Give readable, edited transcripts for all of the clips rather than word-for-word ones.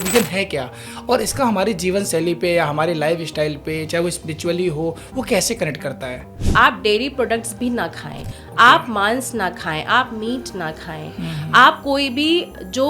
Vegan है क्या और इसका हमारी जीवन शैली पे या हमारे लाइफ स्टाइल पे, चाहे वो स्पिरिचुअली हो, वो कैसे कनेक्ट करता है? आप डेयरी प्रोडक्ट्स भी ना खाएं, आप मांस ना खाएं, आप मीट ना खाएं, आप कोई भी जो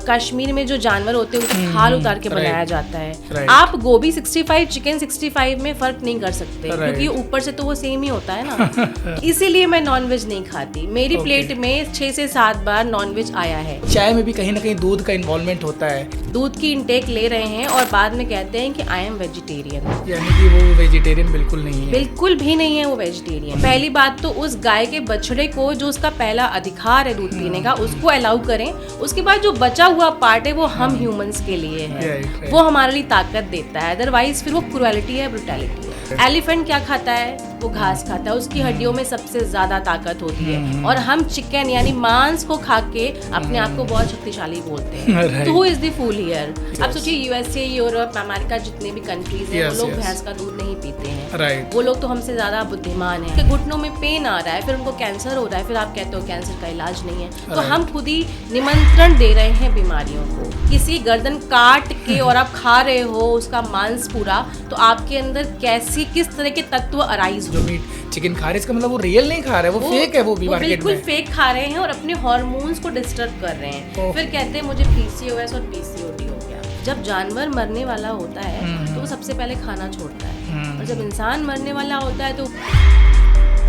कश्मीर में जो जानवर होते हैं उनकी खाल उतार के बनाया जाता है। आप गोभी 65 चिकन 65 में फर्क नहीं कर सकते क्योंकि ऊपर से तो वो सेम ही होता है ना। इसीलिए मैं नॉनवेज नहीं खाती। मेरी प्लेट में 6 से 7 बार नॉनवेज आया है। चाय में भी कहीं ना कहीं दूध का इन्वॉल्वमेंट होता है। दूध की इंटेक ले रहे हैं और बाद में कहते हैं कि आई एम वेजिटेरियन, यानी कि वो वेजिटेरियन बिल्कुल नहीं है। बिल्कुल भी नहीं है वो वेजिटेरियन। पहली बात तो उस गाय के बछड़े को जो उसका पहला अधिकार है दूध पीने का, उसको अलाउ करें। उसके बाद जो बचा हुआ पार्ट है वो हम ह्यूमंस के लिए है, वो हमारे लिए ताकत देता है। अदरवाइज फिर वो क्रुएलिटी है, ब्रुटैलिटी है। एलिफेंट क्या खाता है? वो घास खाता है। उसकी हड्डियों में सबसे ज्यादा ताकत होती है और हम चिकन यानी मांस को खा के अपने आप को बहुत शक्तिशाली बोलते हैं। तो who is the fool here? आप सोचिए यूएसए, यूरोप, अमेरिका जितने भी कंट्रीज हैं वो लोग भैंस का दूध नहीं पीते हैं। वो लोग तो हमसे ज्यादा बुद्धिमान है। घुटनों में पेन आ रहा है, फिर उनको कैंसर हो रहा है, फिर आप कहते हो कैंसर का इलाज नहीं है। तो हम खुद ही निमंत्रण दे रहे हैं बीमारियों को। किसी गर्दन काट के और आप खा रहे हो उसका मांस पूरा, तो आपके अंदर किस तरह के तत्व अराइज। जो मीट चिकन खा रहे हैं इसका मतलब वो रियल नहीं खा रहे हैं, वो फेक है। वो भी बिल्कुल फेक खा रहे हैं और अपने हार्मोन्स को डिस्टर्ब कर रहे हैं। फिर कहते हैं मुझे पीसीओएस और पीसीओडी हो गया। जब जानवर मरने वाला होता है तो वो सबसे पहले खाना छोड़ता है, और जब इंसान मरने वाला होता है तो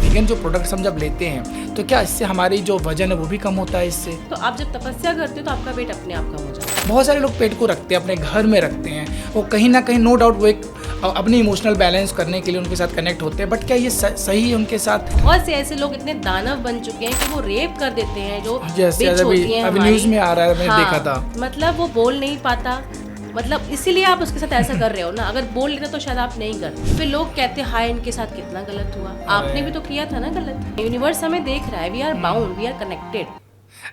वीगन जो प्रोडक्ट्स हम जब लेते हैं तो क्या इससे हमारी जो वजन है वो भी कम होता है इससे? तो आप जब तपस्या करते हो तो आपका पेट अपने आप कम हो जाता है। बहुत सारे लोग पेट को रखते हैं, अपने घर में रखते हैं, वो कहीं ना कहीं नो डाउट वो एक अपनी इमोशनल बैलेंस करने के लिए उनके साथ कनेक्ट होते हैं। बट क्या ये सही है उनके साथ? बहुत से ऐसे लोग इतने दानव बन चुके हैं कि वो रेप कर देते हैं जो जैसे अभी न्यूज में आ रहा है, मैंने देखा था। मतलब वो बोल नहीं पाता, मतलब इसीलिए आप उसके साथ ऐसा कर रहे हो ना। अगर बोल लेते तो शायद आप नहीं करते। फिर लोग कहते हैं हाय इनके साथ कितना गलत हुआ, आपने भी तो किया था ना गलत। यूनिवर्स हमें देख रहा है, we are bound, we are connected.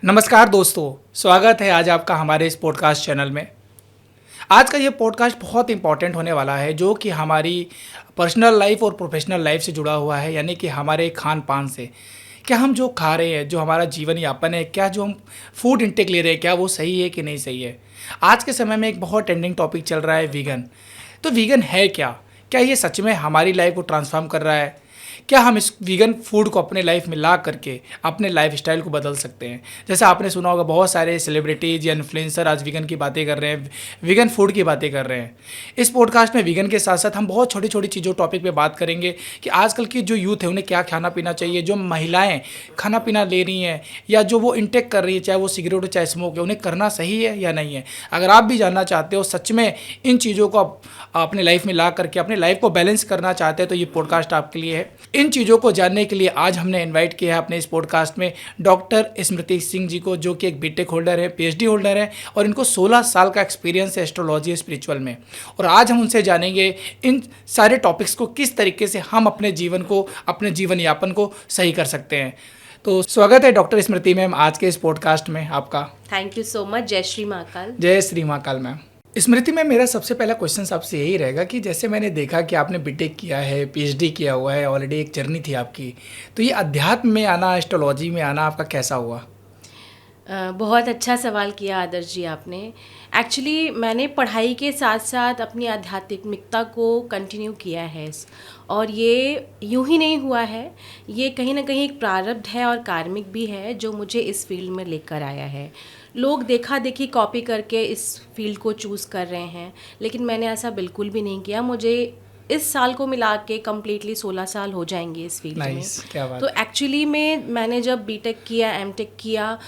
नमस्कार दोस्तों, स्वागत है आज आपका हमारे इस पॉडकास्ट चैनल में। आज का ये पॉडकास्ट बहुत इंपॉर्टेंट होने वाला है, जो कि हमारी पर्सनल लाइफ और प्रोफेशनल लाइफ से जुड़ा हुआ है, यानी कि हमारे खान पान से। क्या हम जो खा रहे हैं, जो हमारा जीवन यापन है, क्या जो हम फूड इंटेक ले रहे हैं, क्या वो सही है कि नहीं सही है? आज के समय में एक बहुत ट्रेंडिंग टॉपिक चल रहा है वीगन। तो वीगन है क्या? क्या ये सच में हमारी लाइफ को ट्रांसफॉर्म कर रहा है? क्या हम इस वीगन फूड को अपने लाइफ में ला करके अपने लाइफ स्टाइल को बदल सकते हैं? जैसे आपने सुना होगा बहुत सारे सेलिब्रिटीज़ या इन्फ्लुएंसर आज वीगन की बातें कर रहे हैं, वीगन फूड की बातें कर रहे हैं। इस पॉडकास्ट में वीगन के साथ साथ हम बहुत छोटी छोटी चीज़ों टॉपिक पे बात करेंगे कि आजकल की जो यूथ है उन्हें क्या खाना पीना चाहिए, जो महिलाएँ खाना पीना ले रही हैं या जो वो इंटेक कर रही है, चाहे वो सिगरेट हो चाहे स्मोक है, उन्हें करना सही है या नहीं है। अगर आप भी जानना चाहते हो सच में इन चीज़ों को अपने लाइफ में ला करके अपने लाइफ को बैलेंस करना चाहते हैं, तो ये पॉडकास्ट आपके लिए है। इन चीज़ों को जानने के लिए आज हमने इनवाइट किया है अपने इस पॉडकास्ट में डॉक्टर स्मृति सिंह जी को, जो कि एक बीटेक होल्डर है, पीएचडी होल्डर है और इनको 16 साल का एक्सपीरियंस है एस्ट्रोलॉजी स्पिरिचुअल में। और आज हम उनसे जानेंगे इन सारे टॉपिक्स को किस तरीके से हम अपने जीवन को, अपने जीवन यापन को सही कर सकते हैं। तो स्वागत है डॉक्टर स्मृति मैम आज के इस पॉडकास्ट में आपका। Thank you so much. जय श्री महाकाल। जय श्री महाकाल मैम। स्मृति में मेरा सबसे पहला क्वेश्चन आपसे यही रहेगा कि जैसे मैंने देखा कि आपने बीटेक किया है, पीएचडी किया हुआ है, ऑलरेडी एक जर्नी थी आपकी, तो ये अध्यात्म में आना, एस्ट्रोलॉजी में आना आपका कैसा हुआ? बहुत अच्छा सवाल किया आदर्श जी आपने। एक्चुअली मैंने पढ़ाई के साथ साथ अपनी आध्यात्मिकता को कंटिन्यू किया है, और ये यूं ही नहीं हुआ है। ये कहीं ना कहीं एक प्रारब्ध है और कार्मिक भी है जो मुझे इस फील्ड में लेकर आया है। लोग देखा देखी कॉपी करके इस फील्ड को चूज़ कर रहे हैं, लेकिन मैंने ऐसा बिल्कुल भी नहीं किया। मुझे इस साल को मिला के कम्प्लीटली 16 साल हो जाएंगे इस फील्ड में। क्या बात। तो एक्चुअली में मैंने जब बीटेक किया, एमटेक किया,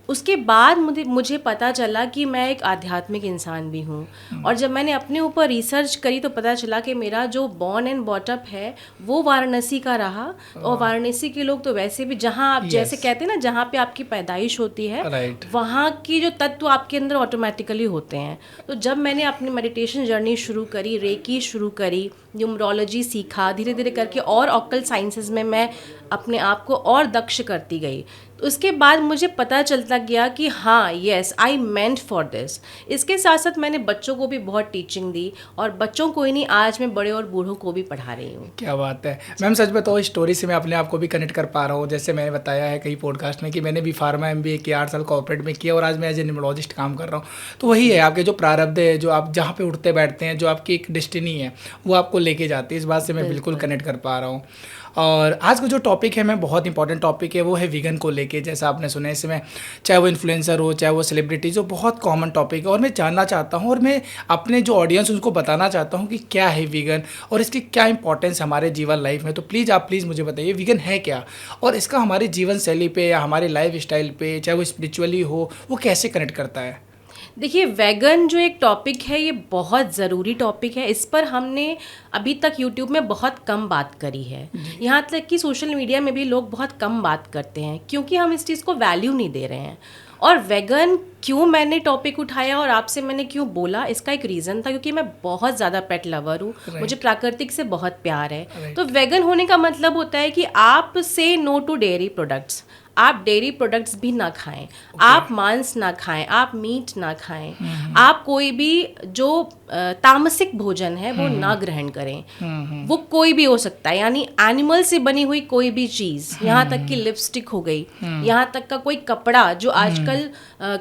उसके बाद मुझे पता चला कि मैं एक आध्यात्मिक इंसान भी हूँ। और जब मैंने अपने ऊपर रिसर्च करी तो पता चला कि मेरा जो बॉर्न एंड बॉटअप है वो वाराणसी का रहा। और वाराणसी के लोग तो वैसे भी, जहाँ आप जैसे कहते हैं ना, जहाँ पे आपकी पैदाइश होती है वहाँ की जो तत्व आपके अंदर ऑटोमेटिकली होते हैं। तो जब मैंने अपनी मेडिटेशन जर्नी शुरू करी, रेकी शुरू करी, न्यूमरोलॉजी सीखा, धीरे धीरे करके और ऑक्कल्ट साइंसेस में मैं अपने आप को और दक्ष करती गई। तो उसके बाद मुझे पता चलता गया कि हाँ, yes, I meant for this. इसके साथ साथ मैंने बच्चों को भी बहुत टीचिंग दी, और बच्चों को ही नहीं, आज मैं बड़े और बूढ़ों को भी पढ़ा रही हूँ। क्या बात है मैम, सच बताओ, इस स्टोरी से मैं अपने आप को भी कनेक्ट कर पा रहा हूँ। जैसे मैंने बताया है कई पॉडकास्ट में कि मैंने भी फार्मा MBA किया, 8 साल कॉर्पोरेट में किया, और आज मैं एज ए न्यूमरोलॉजिस्ट काम कर रहा हूँ। तो वही है, आपके जो प्रारब्ध है, जो आप जहाँ पे उठते बैठते हैं, जो आपकी एक डेस्टिनी है, वो आपको लेके जाती है। इस बात से मैं बिल्कुल कनेक्ट कर पा रहा हूँ। और आज का जो टॉपिक है मैं बहुत इंपॉर्टेंट टॉपिक है, वो है वीगन को लेके। जैसा आपने सुना है, इसमें चाहे वो इन्फ्लुएंसर हो, चाहे वो सेलिब्रिटी, जो बहुत कॉमन टॉपिक है, और मैं जानना चाहता हूँ और मैं अपने जो ऑडियंस उनको बताना चाहता हूँ कि क्या है वीगन और इसकी क्या इंपॉर्टेंस हमारे जीवन लाइफ में। तो प्लीज़ मुझे बताइए वीगन है क्या, और इसका हमारी जीवन शैली पे या हमारे लाइफ स्टाइल पे, चाहे वो स्पिरिचुअली हो, वो कैसे कनेक्ट करता है। देखिए, वेगन जो एक टॉपिक है, ये बहुत ज़रूरी टॉपिक है। इस पर हमने अभी तक यूट्यूब में बहुत कम बात करी है। यहाँ तक कि सोशल मीडिया में भी लोग बहुत कम बात करते हैं, क्योंकि हम इस चीज़ को वैल्यू नहीं दे रहे हैं। और वेगन क्यों मैंने टॉपिक उठाया और आपसे मैंने क्यों बोला, इसका एक रीज़न था, क्योंकि मैं बहुत ज़्यादा पेट लवर हूँ। मुझे प्राकृतिक से बहुत प्यार है। तो वेगन होने का मतलब होता है कि आप से नो टू डेयरी प्रोडक्ट्स। आप डेयरी प्रोडक्ट्स भी ना खाएं, आप मांस ना खाएं, आप मीट ना खाएं, आप कोई भी जो तामसिक भोजन है वो ना ग्रहण करें। वो कोई भी हो सकता है, यानी एनिमल से बनी हुई कोई भी चीज़, यहाँ तक कि लिपस्टिक हो गई, यहाँ तक का कोई कपड़ा जो आजकल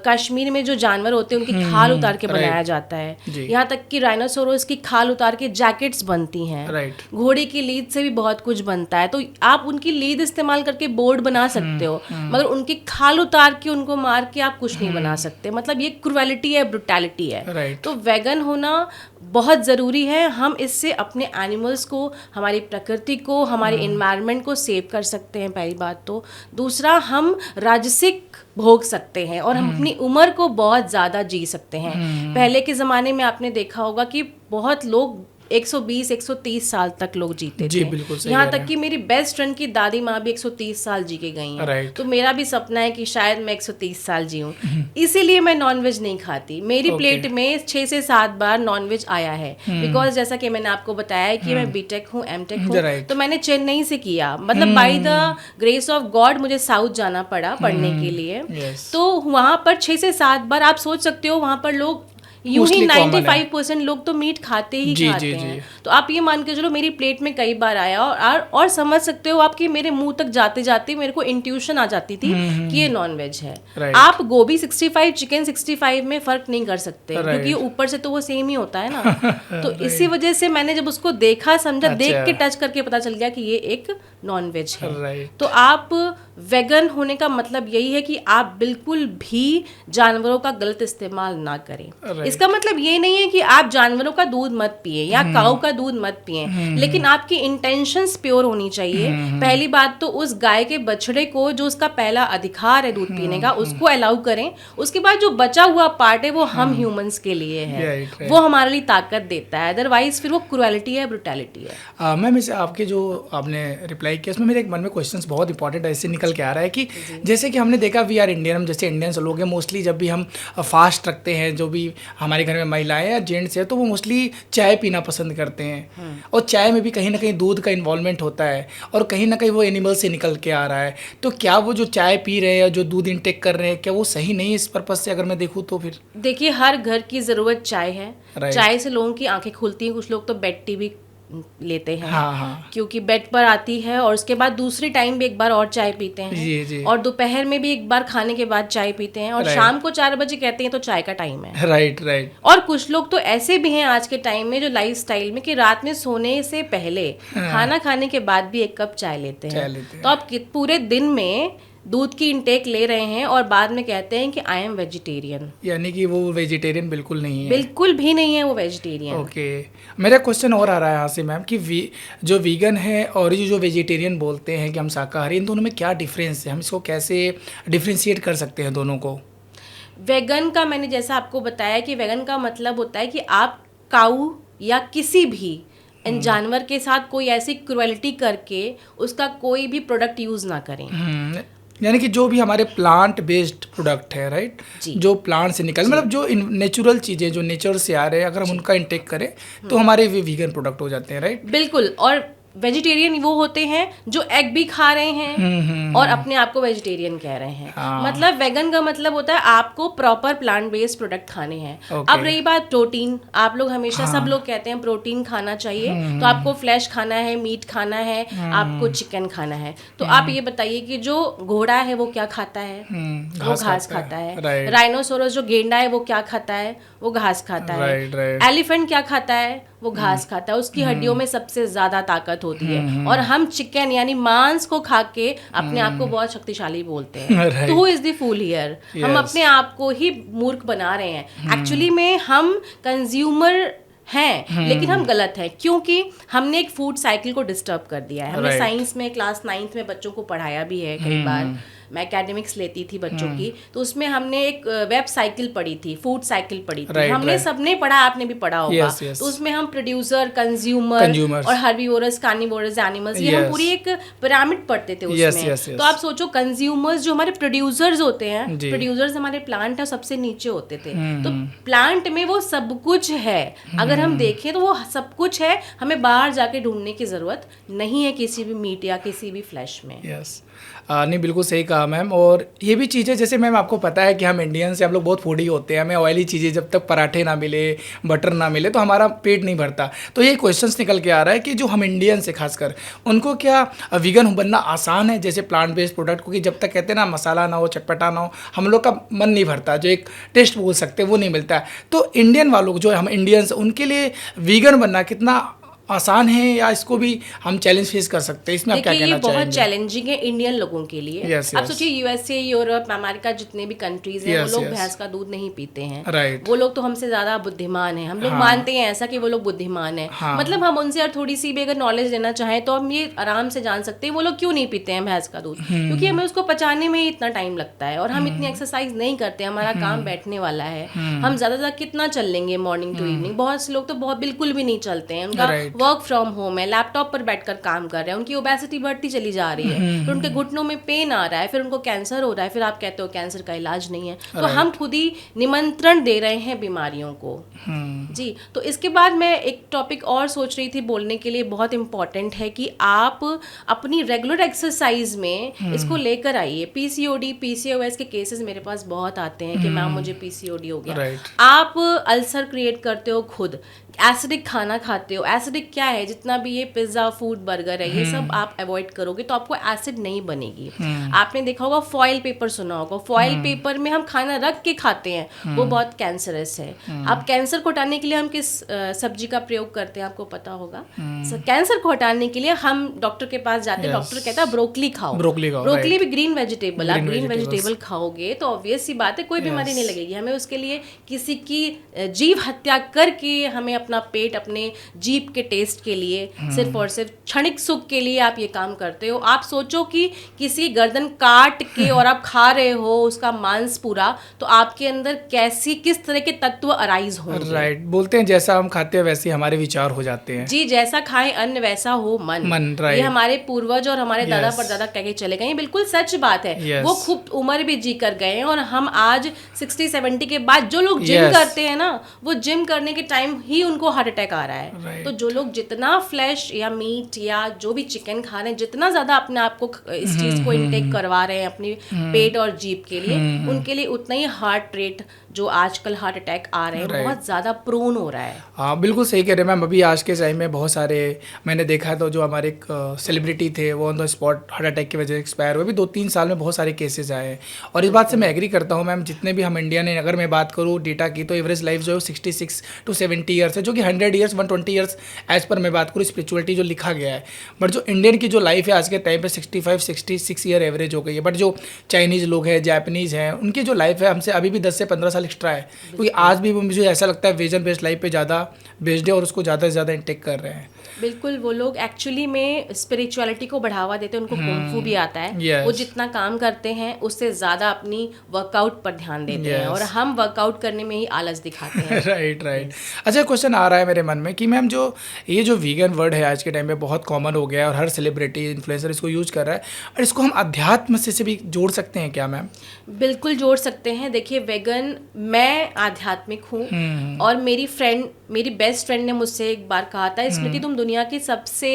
कश्मीर में जो जानवर होते हैं उनकी खाल उतार के बनाया जाता है, यहाँ तक कि राइनोसोरस की खाल उतार के जैकेट्स बनती हैं, घोड़े की लीद से भी बहुत कुछ बनता है। तो आप उनकी लीद इस्तेमाल करके बोर्ड बना सकते हो, मगर उनकी खाल उतार के, उनको मार के आप कुछ नहीं बना सकते। मतलब ये क्रूएलिटी है, ब्रुटैलिटी है। तो वेगन होना बहुत ज़रूरी है। हम इससे अपने एनिमल्स को, हमारी प्रकृति को, हमारे एनवायरनमेंट को सेव कर सकते हैं, पहली बात तो। दूसरा, हम राजसिक भोग सकते हैं और हम अपनी उम्र को बहुत ज़्यादा जी सकते हैं। पहले के ज़माने में आपने देखा होगा कि बहुत लोग 120-130 साल तक लोग जीते थे। बिल्कुल सही। यहाँ तक कि मेरी बेस्ट फ्रेंड की दादी माँ भी 130 साल जी के गई हैं। तो मेरा भी सपना है कि शायद मैं 130 साल जीऊँ। इसीलिए मैं नॉनवेज नहीं खाती। मेरी प्लेट में 6 से 7 बार नॉनवेज आया है, बिकॉज जैसा कि मैंने आपको बताया है कि मैं बीटेक हूँ, एमटेक हूँ, तो मैंने चेन्नई से किया। मतलब by the grace of God मुझे साउथ जाना पड़ा पढ़ने के लिए। तो वहाँ पर 6 से 7 बार, आप सोच सकते हो, वहाँ पर लोग यूं ही 95% लोग तो मीट खाते ही खाते हैं। तो आप ये मान के चलो मेरी प्लेट में कई बार आया, और समझ सकते हो आप कि मेरे मुंह तक जाते जाते मेरे को इंट्यूशन आ जाती थी कि ये नॉनवेज है। आप गोभी 65, चिकन 65 में फर्क नहीं कर सकते, क्योंकि ऊपर से तो वो सेम ही होता है ना। तो इसी वजह से मैंने जब उसको देखा, समझा, देख के टच करके पता चल गया कि ये एक नॉनवेज है। तो आप वेगन होने का मतलब यही है कि आप बिल्कुल भी जानवरों का गलत इस्तेमाल ना करें। इसका मतलब ये नहीं है कि आप जानवरों का दूध मत पिए या काऊ का दूध मत पिए, लेकिन आपकी इंटेंशंस प्योर होनी चाहिए। पहली बात तो उस गाय के बछड़े को, जो उसका पहला अधिकार है दूध पीने का, उसको अलाउ करें। उसके बाद जो बचा हुआ पार्ट है वो हम ह्यूमंस के लिए है, वो हमारे लिए ताकत देता है। अदरवाइज फिर वो क्रूएलिटी है, ब्रुटैलिटी है। मैम, इसे आपके जो आपने रिप्लाई किया उसमें मेरे एक मन में क्वेश्चन बहुत इंपॉर्टेंट ऐसे निकल के आ रहा है कि जैसे कि हमने देखा वी आर इंडियन, हम जैसे इंडियंस लोग हैं, मोस्टली जब भी हम फास्ट रखते हैं, जो भी हमारे घर में महिलाएं या जेंट्स है, तो वो मोस्टली चाय पीना पसंद करते हैं। और चाय में भी कहीं ना कहीं दूध का इन्वॉल्वमेंट होता है, और कहीं ना कहीं वो एनिमल से निकल के आ रहा है। तो क्या वो जो चाय पी रहे हैं या जो दूध इंटेक कर रहे हैं, क्या वो सही नहीं है इस पर्पज से, अगर मैं देखूँ तो? फिर देखिए, हर घर की ज़रूरत चाय है। चाय से लोगों की आंखें खुलती हैं। कुछ लोग तो बेड टी भी लेते हैं, क्योंकि बेड पर आती है, और उसके बाद दूसरी टाइम भी एक बार और चाय पीते हैं, और दोपहर में भी एक बार खाने के बाद चाय पीते हैं, और शाम को 4 बजे कहते हैं तो चाय का टाइम है। राइट। और कुछ लोग तो ऐसे भी हैं आज के टाइम में, जो लाइफ स्टाइल में, कि रात में सोने से पहले, खाना खाने के बाद भी 1 कप चाय लेते हैं। तो आप पूरे दिन में दूध की इंटेक ले रहे हैं और बाद में कहते हैं कि आई एम वेजिटेरियन, यानी कि वो वेजिटेरियन बिल्कुल नहीं है। बिल्कुल भी नहीं है वो वेजिटेरियन। ओके, मेरा क्वेश्चन और आ रहा है यहाँ से मैम कि जो वीगन है और ये जो वेजिटेरियन बोलते हैं कि हम शाकाहारी, इन दोनों में क्या डिफरेंस है? हम इसको कैसे डिफ्रेंशिएट कर सकते हैं दोनों को? वेगन का मैंने जैसा आपको बताया कि वेगन का मतलब होता है कि आप काऊ या किसी भी इन जानवर के साथ कोई ऐसी क्रूएलिटी करके उसका कोई भी प्रोडक्ट यूज़ ना करें। यानी कि जो भी हमारे प्लांट बेस्ड प्रोडक्ट है, राइट, जी। जो प्लांट से निकल, मतलब जो नेचुरल चीज़ें जो नेचर से आ रहे हैं, अगर हम उनका इंटेक करें तो हमारे वे वीगन प्रोडक्ट हो जाते हैं, राइट। बिल्कुल। और वेजिटेरियन वो होते हैं जो एग भी खा रहे हैं और अपने आप को वेजिटेरियन कह रहे हैं। मतलब वेगन का मतलब होता है आपको प्रॉपर प्लांट बेस्ड प्रोडक्ट खाने हैं। अब रही बात प्रोटीन, आप लोग हमेशा सब लोग कहते हैं प्रोटीन खाना चाहिए, तो आपको फ्लैश खाना है, मीट खाना है, आपको चिकन खाना है। तो आप ये बताइए कि जो घोड़ा है वो क्या खाता है? वो घास खाता है। राइनोसोरस जो गेंडा है वो क्या खाता है? वो घास खाता है। एलिफेंट क्या खाता है? वो घास खाता है। उसकी हड्डियों में सबसे ज्यादा ताकत होती है। और हम चिकन यानी मांस को खा के अपने आप को बहुत शक्तिशाली बोलते हैं। तो who is the fool here? हम अपने आप को ही मूर्ख बना रहे हैं। एक्चुअली में हम कंज्यूमर हैं, लेकिन हम गलत हैं, क्योंकि हमने एक फूड साइकिल को डिस्टर्ब कर दिया है। हमने साइंस में क्लास 9th में बच्चों को पढ़ाया भी है कई बार। मैं एकेडमिक्स लेती थी बच्चों की, तो उसमें हमने एक वेब साइकिल पढ़ी थी, फूड साइकिल पढ़ी थी। हमने सबने पढ़ा, आपने भी पढ़ा होगा। तो उसमें हम प्रोड्यूसर, कंज्यूमर और हर्बीवोरस, कार्निवोरस एनिमल्स, ये हम पूरी एक पिरामिड पढ़ते थे उसमें। तो आप सोचो कंज्यूमर्स जो हमारे प्रोड्यूसर्स होते हैं, प्रोड्यूसर्स हमारे प्लांट है सबसे नीचे होते थे। तो प्लांट में वो सब कुछ है। अगर हम देखें तो वो सब कुछ है, हमें बाहर जाके ढूंढने की जरूरत नहीं है किसी भी मीट या किसी भी फ्लैश में। नहीं, बिल्कुल सही कहा मैम। और ये भी चीज़ें, जैसे मैम आपको पता है कि हम इंडियंस हम लोग बहुत फूडी होते हैं, हमें ऑयली चीज़ें जब तक पराठे ना मिले, बटर ना मिले, तो हमारा पेट नहीं भरता। तो ये क्वेश्चंस निकल के आ रहा है कि जो हम इंडियंस है खासकर, उनको क्या वीगन बनना आसान है जैसे प्लांट बेस्ड प्रोडक्ट? क्योंकि जब तक कहते हैं ना मसाला ना हो, चटपटा ना हो, हम लोग का मन नहीं भरता, जो एक टेस्ट बोल सकते हैं वो नहीं मिलता है। तो इंडियन वालों जो हम इंडियंस, उनके लिए वीगन बनना कितना आसान है, या इसको भी हम चैलेंज फेस कर सकते हैं? इसमें आप क्या कहना चाहेंगे? बहुत चैलेंजिंग है इंडियन लोगों के लिए। आप सोचिए यूएसए, यूरोप, अमेरिका, जितने भी कंट्रीज हैं, वो लोग भैंस का दूध नहीं पीते हैं। वो लोग तो हमसे ज्यादा बुद्धिमान हैं। हम लोग मानते हैं ऐसा कि वो लोग बुद्धिमान है। मतलब हम उनसे और थोड़ी सी भी अगर नॉलेज लेना चाहें तो हम ये आराम से जान सकते हैं वो लोग क्यों नहीं पीते हैं भैंस का दूध। क्योंकि हमें उसको पचाने में ही इतना टाइम लगता है, और हम इतनी एक्सरसाइज नहीं करते। हमारा काम बैठने वाला है। हम ज्यादा कितना चल लेंगे मॉर्निंग टू इवनिंग? बहुत से लोग तो बहुत बिल्कुल भी नहीं चलते हैं। उनका वर्क फ्रॉम होम है, लैपटॉप पर बैठकर काम कर रहे हैं, उनकी ओबेसिटी बढ़ती चली जा रही है, फिर उनके घुटनों में पेन आ रहा है, फिर उनको कैंसर हो रहा है, फिर आप कहते हो कैंसर का इलाज नहीं है। तो हम खुद ही निमंत्रण दे रहे हैं बीमारियों को। जी। तो इसके बाद मैं एक टॉपिक और सोच रही थी बोलने के लिए, बहुत इंपॉर्टेंट है कि आप अपनी रेगुलर एक्सरसाइज में इसको लेकर आइए। पीसीओडी, पीसीओएस के केसेस मेरे पास बहुत आते हैं कि मैम मुझे पीसीओडी हो गया। आप अल्सर क्रिएट करते हो खुद, एसिडिक खाना खाते हो। एसिडिक क्या है? जितना भी ये पिज्जा, फूड, बर्गर है, ये सब आप अवॉइड करोगे तो आपको एसिड नहीं बनेगी। आपने देखा होगा फॉइल पेपर, सुना होगा, फॉइल पेपर में हम खाना रख के खाते हैं, वो बहुत कैंसरस है। अब कैंसर को हटाने के लिए हम किस सब्जी का प्रयोग करते हैं आपको पता होगा। कैंसर को हटाने के लिए हम डॉक्टर के पास जाते हैं, डॉक्टर कहता है ब्रोकली खाओ। ब्रोकली भी ग्रीन वेजिटेबल, आप ग्रीन वेजिटेबल खाओगे तो ऑब्वियस सी बात है कोई बीमारी नहीं लगेगी। हमें उसके लिए किसी की जीव हत्या करके हमें अपना पेट अपने जीभ के टेस्ट के लिए, सिर्फ और सिर्फ क्षणिक सुख के लिए आप ये काम करते हो। आप सोचो कि किसी गर्दन काट के और आप खा रहे हो उसका मांस पूरा, तो आपके अंदर किस तरह के तत्व अराइज होंगे। राइट। बोलते हैं जैसा हम खाते हैं वैसे हमारे विचार हो जाते हैं। जी, जैसा खाएं अन्न वैसा हो मन। ये हमारे पूर्वज और हमारे दादा परदादा कह के चले गए, बिल्कुल सच बात है। वो खूब उम्र भी जी कर गए हैं, और हम आज 60-70 के बाद जो लोग जिम करते हैं ना, वो जिम करने के टाइम ही उनको हार्ट अटैक आ रहा है। तो जो लोग जितना फ्लैश या मीट या जो भी चिकन खा रहे हैं, जितना ज्यादा अपने आप को इस चीज को इनटेक करवा रहे हैं अपनी पेट और जीभ के लिए, उनके लिए उतना ही हार्ट रेट, जो आजकल हार्ट अटैक आ रहे हैं, बहुत ज़्यादा प्रोन हो रहा है। हाँ, बिल्कुल सही कह रहे हैं मैम। अभी आज के टाइम में बहुत सारे मैंने देखा तो जो हमारे एक सेलिब्रिटी थे वो on the spot heart attack की वजह से एक्सपायर हुए। अभी 2-3 साल में बहुत सारे केसेस आए हैं, और इस बात से मैं एग्री करता हूँ मैम। जितने भी हम इंडिया ने, अगर मैं बात करूँ डेटा की, तो एवरेज लाइफ जो है 66 to 70 ईयर्स है, जो कि 100 ईयर्स 120 ईयर्स एज पर मैं बात करूँ स्पिरिचुअलिटी जो लिखा गया है। बट जो इंडियन की जो लाइफ है आज के टाइम पे 65-66 ईयर एवरेज हो गई है। बट जो चाइनीज़ लोग हैं, जापानीज़ हैं, उनकी जो लाइफ है हमसे अभी भी 10 से 15 साल एक्स्ट्रा है। क्योंकि आज भी मुझे ऐसा लगता है विजन बेस्ड लाइफ पे ज़्यादा बेस्ड है, और उसको ज़्यादा से ज़्यादा इंटेक कर रहे हैं। बिल्कुल, वो लोग एक्चुअली में स्पिरिचुअलिटी को बढ़ावा देते हैं, उनको कुंग फू भी आता है। वो जितना काम करते हैं उससे ज़्यादा अपनी वर्कआउट पर ध्यान देते हैं, और हम वर्कआउट करने में ही आलस दिखाते हैं। राइट। अच्छा, क्वेश्चन आ रहा है मेरे मन में कि मैम जो ये जो वीगन वर्ड है आज के टाइम में बहुत कॉमन हो गया है और हर सेलिब्रिटी इन्फ्लुएंसर इसको यूज कर रहा है, और इसको हम अध्यात्म से भी जोड़ सकते हैं क्या मैम? बिल्कुल जोड़ सकते हैं। देखिए वेगन, मैं आध्यात्मिक हूँ और मेरी बेस्ट फ्रेंड ने मुझसे एक बार कहा था, स्मृति तुम दुनिया की सबसे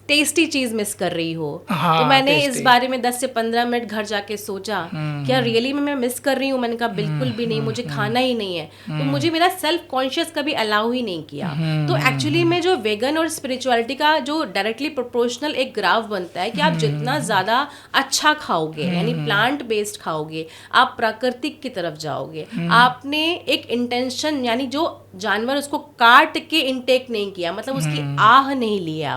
टेस्टी चीज मिस कर रही हो। हाँ, तो मैंने tasty. इस बारे में 10 से 15 मिनट घर जाके सोचा, क्या रियली में मैं मिस कर रही हूँ? मैंने कहा बिल्कुल भी नहीं, मुझे खाना ही नहीं है। तो मुझे मेरा सेल्फ कॉन्शियस कभी अलाउ ही नहीं किया। तो एक्चुअली में जो वेगन और स्पिरिचुअलिटी का जो डायरेक्टली प्रोपोर्शनल एक ग्राफ बनता है कि आप जितना ज्यादा अच्छा खाओगे, यानी प्लांट बेस्ड खाओगे, आप प्राकृतिक की तरफ जाओगे। आपने एक इंटेंशन, यानी जो जानवर उसको काट के इनटेक नहीं किया, मतलब उसकी आह नहीं ली है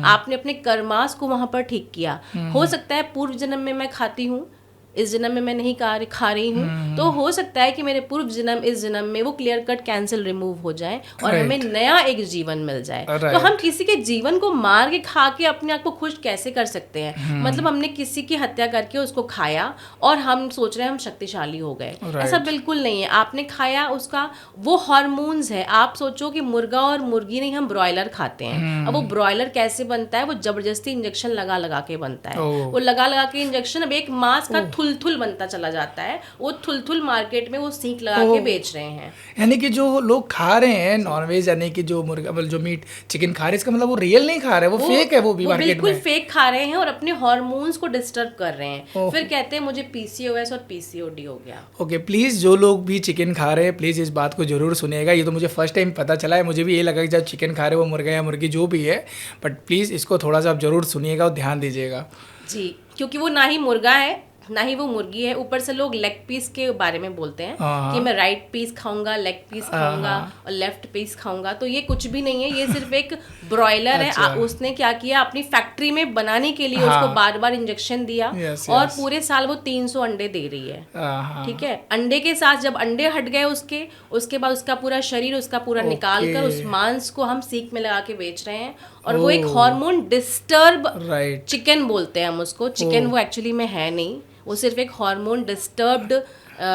आपने अपने कर्मास को वहां पर ठीक किया। हो सकता है पूर्व जन्म में मैं खाती हूँ, इस जन्म में मैं नहीं खा रही हूँ, तो हो सकता है कि मेरे पूर्व जन्म इस जन्म में वो क्लियर कट कैंसिल रिमूव हो जाए और हमें नया एक जीवन मिल जाए। तो हम किसी के जीवन को मार के खा के अपने आप को खुश कैसे कर सकते हैं? मतलब हमने किसी की हत्या करके उसको खाया और हम सोच रहे हैं हम शक्तिशाली हो गए। ऐसा बिल्कुल नहीं है। आपने खाया, उसका वो हार्मोन्स है। आप सोचो कि मुर्गा और मुर्गी नहीं, हम ब्रॉयलर खाते हैं। अब वो ब्रॉयलर कैसे बनता है? वो जबरदस्ती इंजेक्शन लगा लगा के बनता है। वो लगा लगा के इंजेक्शन, अब एक मांस का थुल बनता चला जाता है। वो थुल मार्केट में वो सीख लगा के बेच रहे हैं। यानी कि जो लोग खा रहे हैं नॉनवेज, यानी कि जो मुर्गा, जो मीट चिकन खा रहे हैं, इसका मतलब वो रियल नहीं खा रहे, वो फेक है। वो भी मार्केट में बिल्कुल फेक खा रहे हैं और अपने हार्मोन्स को डिस्टर्ब कर रहे हैं। फिर कहते हैं मुझे पीसीओएस और पीसीओडी हो गया। ओके, प्लीज़ जो लोग भी चिकन खा रहे हैं, प्लीज़ इस बात को जरूर सुनिएगा। ये तो मुझे फर्स्ट टाइम पता चला है। मुझे भी ये लगा कि जब चिकन खा रहे हो, वो मुर्गा या मुर्गी जो भी है, बट प्लीज़ इसको थोड़ा सा आप जरूर सुनिएगा और ध्यान दीजिएगा जी, क्योंकि वो ना ही मुर्गा है ना ही वो मुर्गी है। ऊपर से लोग लेग पीस के बारे में बोलते हैं कि मैं राइट पीस खाऊंगा, लेग पीस खाऊंगा और लेफ्ट पीस खाऊंगा। तो ये कुछ भी नहीं है, ये सिर्फ एक ब्रॉयलर है। उसने क्या किया, अपनी फैक्ट्री में बनाने के लिए उसको बार बार इंजेक्शन दिया और पूरे साल वो 300 अंडे दे रही है। ठीक है, अंडे के साथ जब अंडे हट गए उसके बाद उसका पूरा शरीर, उसका पूरा निकाल कर उस मांस को हम सीख में लगा के बेच रहे हैं। और वो एक हार्मोन डिस्टर्ब चिकन बोलते हैं हम उसको। चिकन वो एक्चुअली में है नहीं, वो सिर्फ एक हार्मोन डिस्टर्ब्ड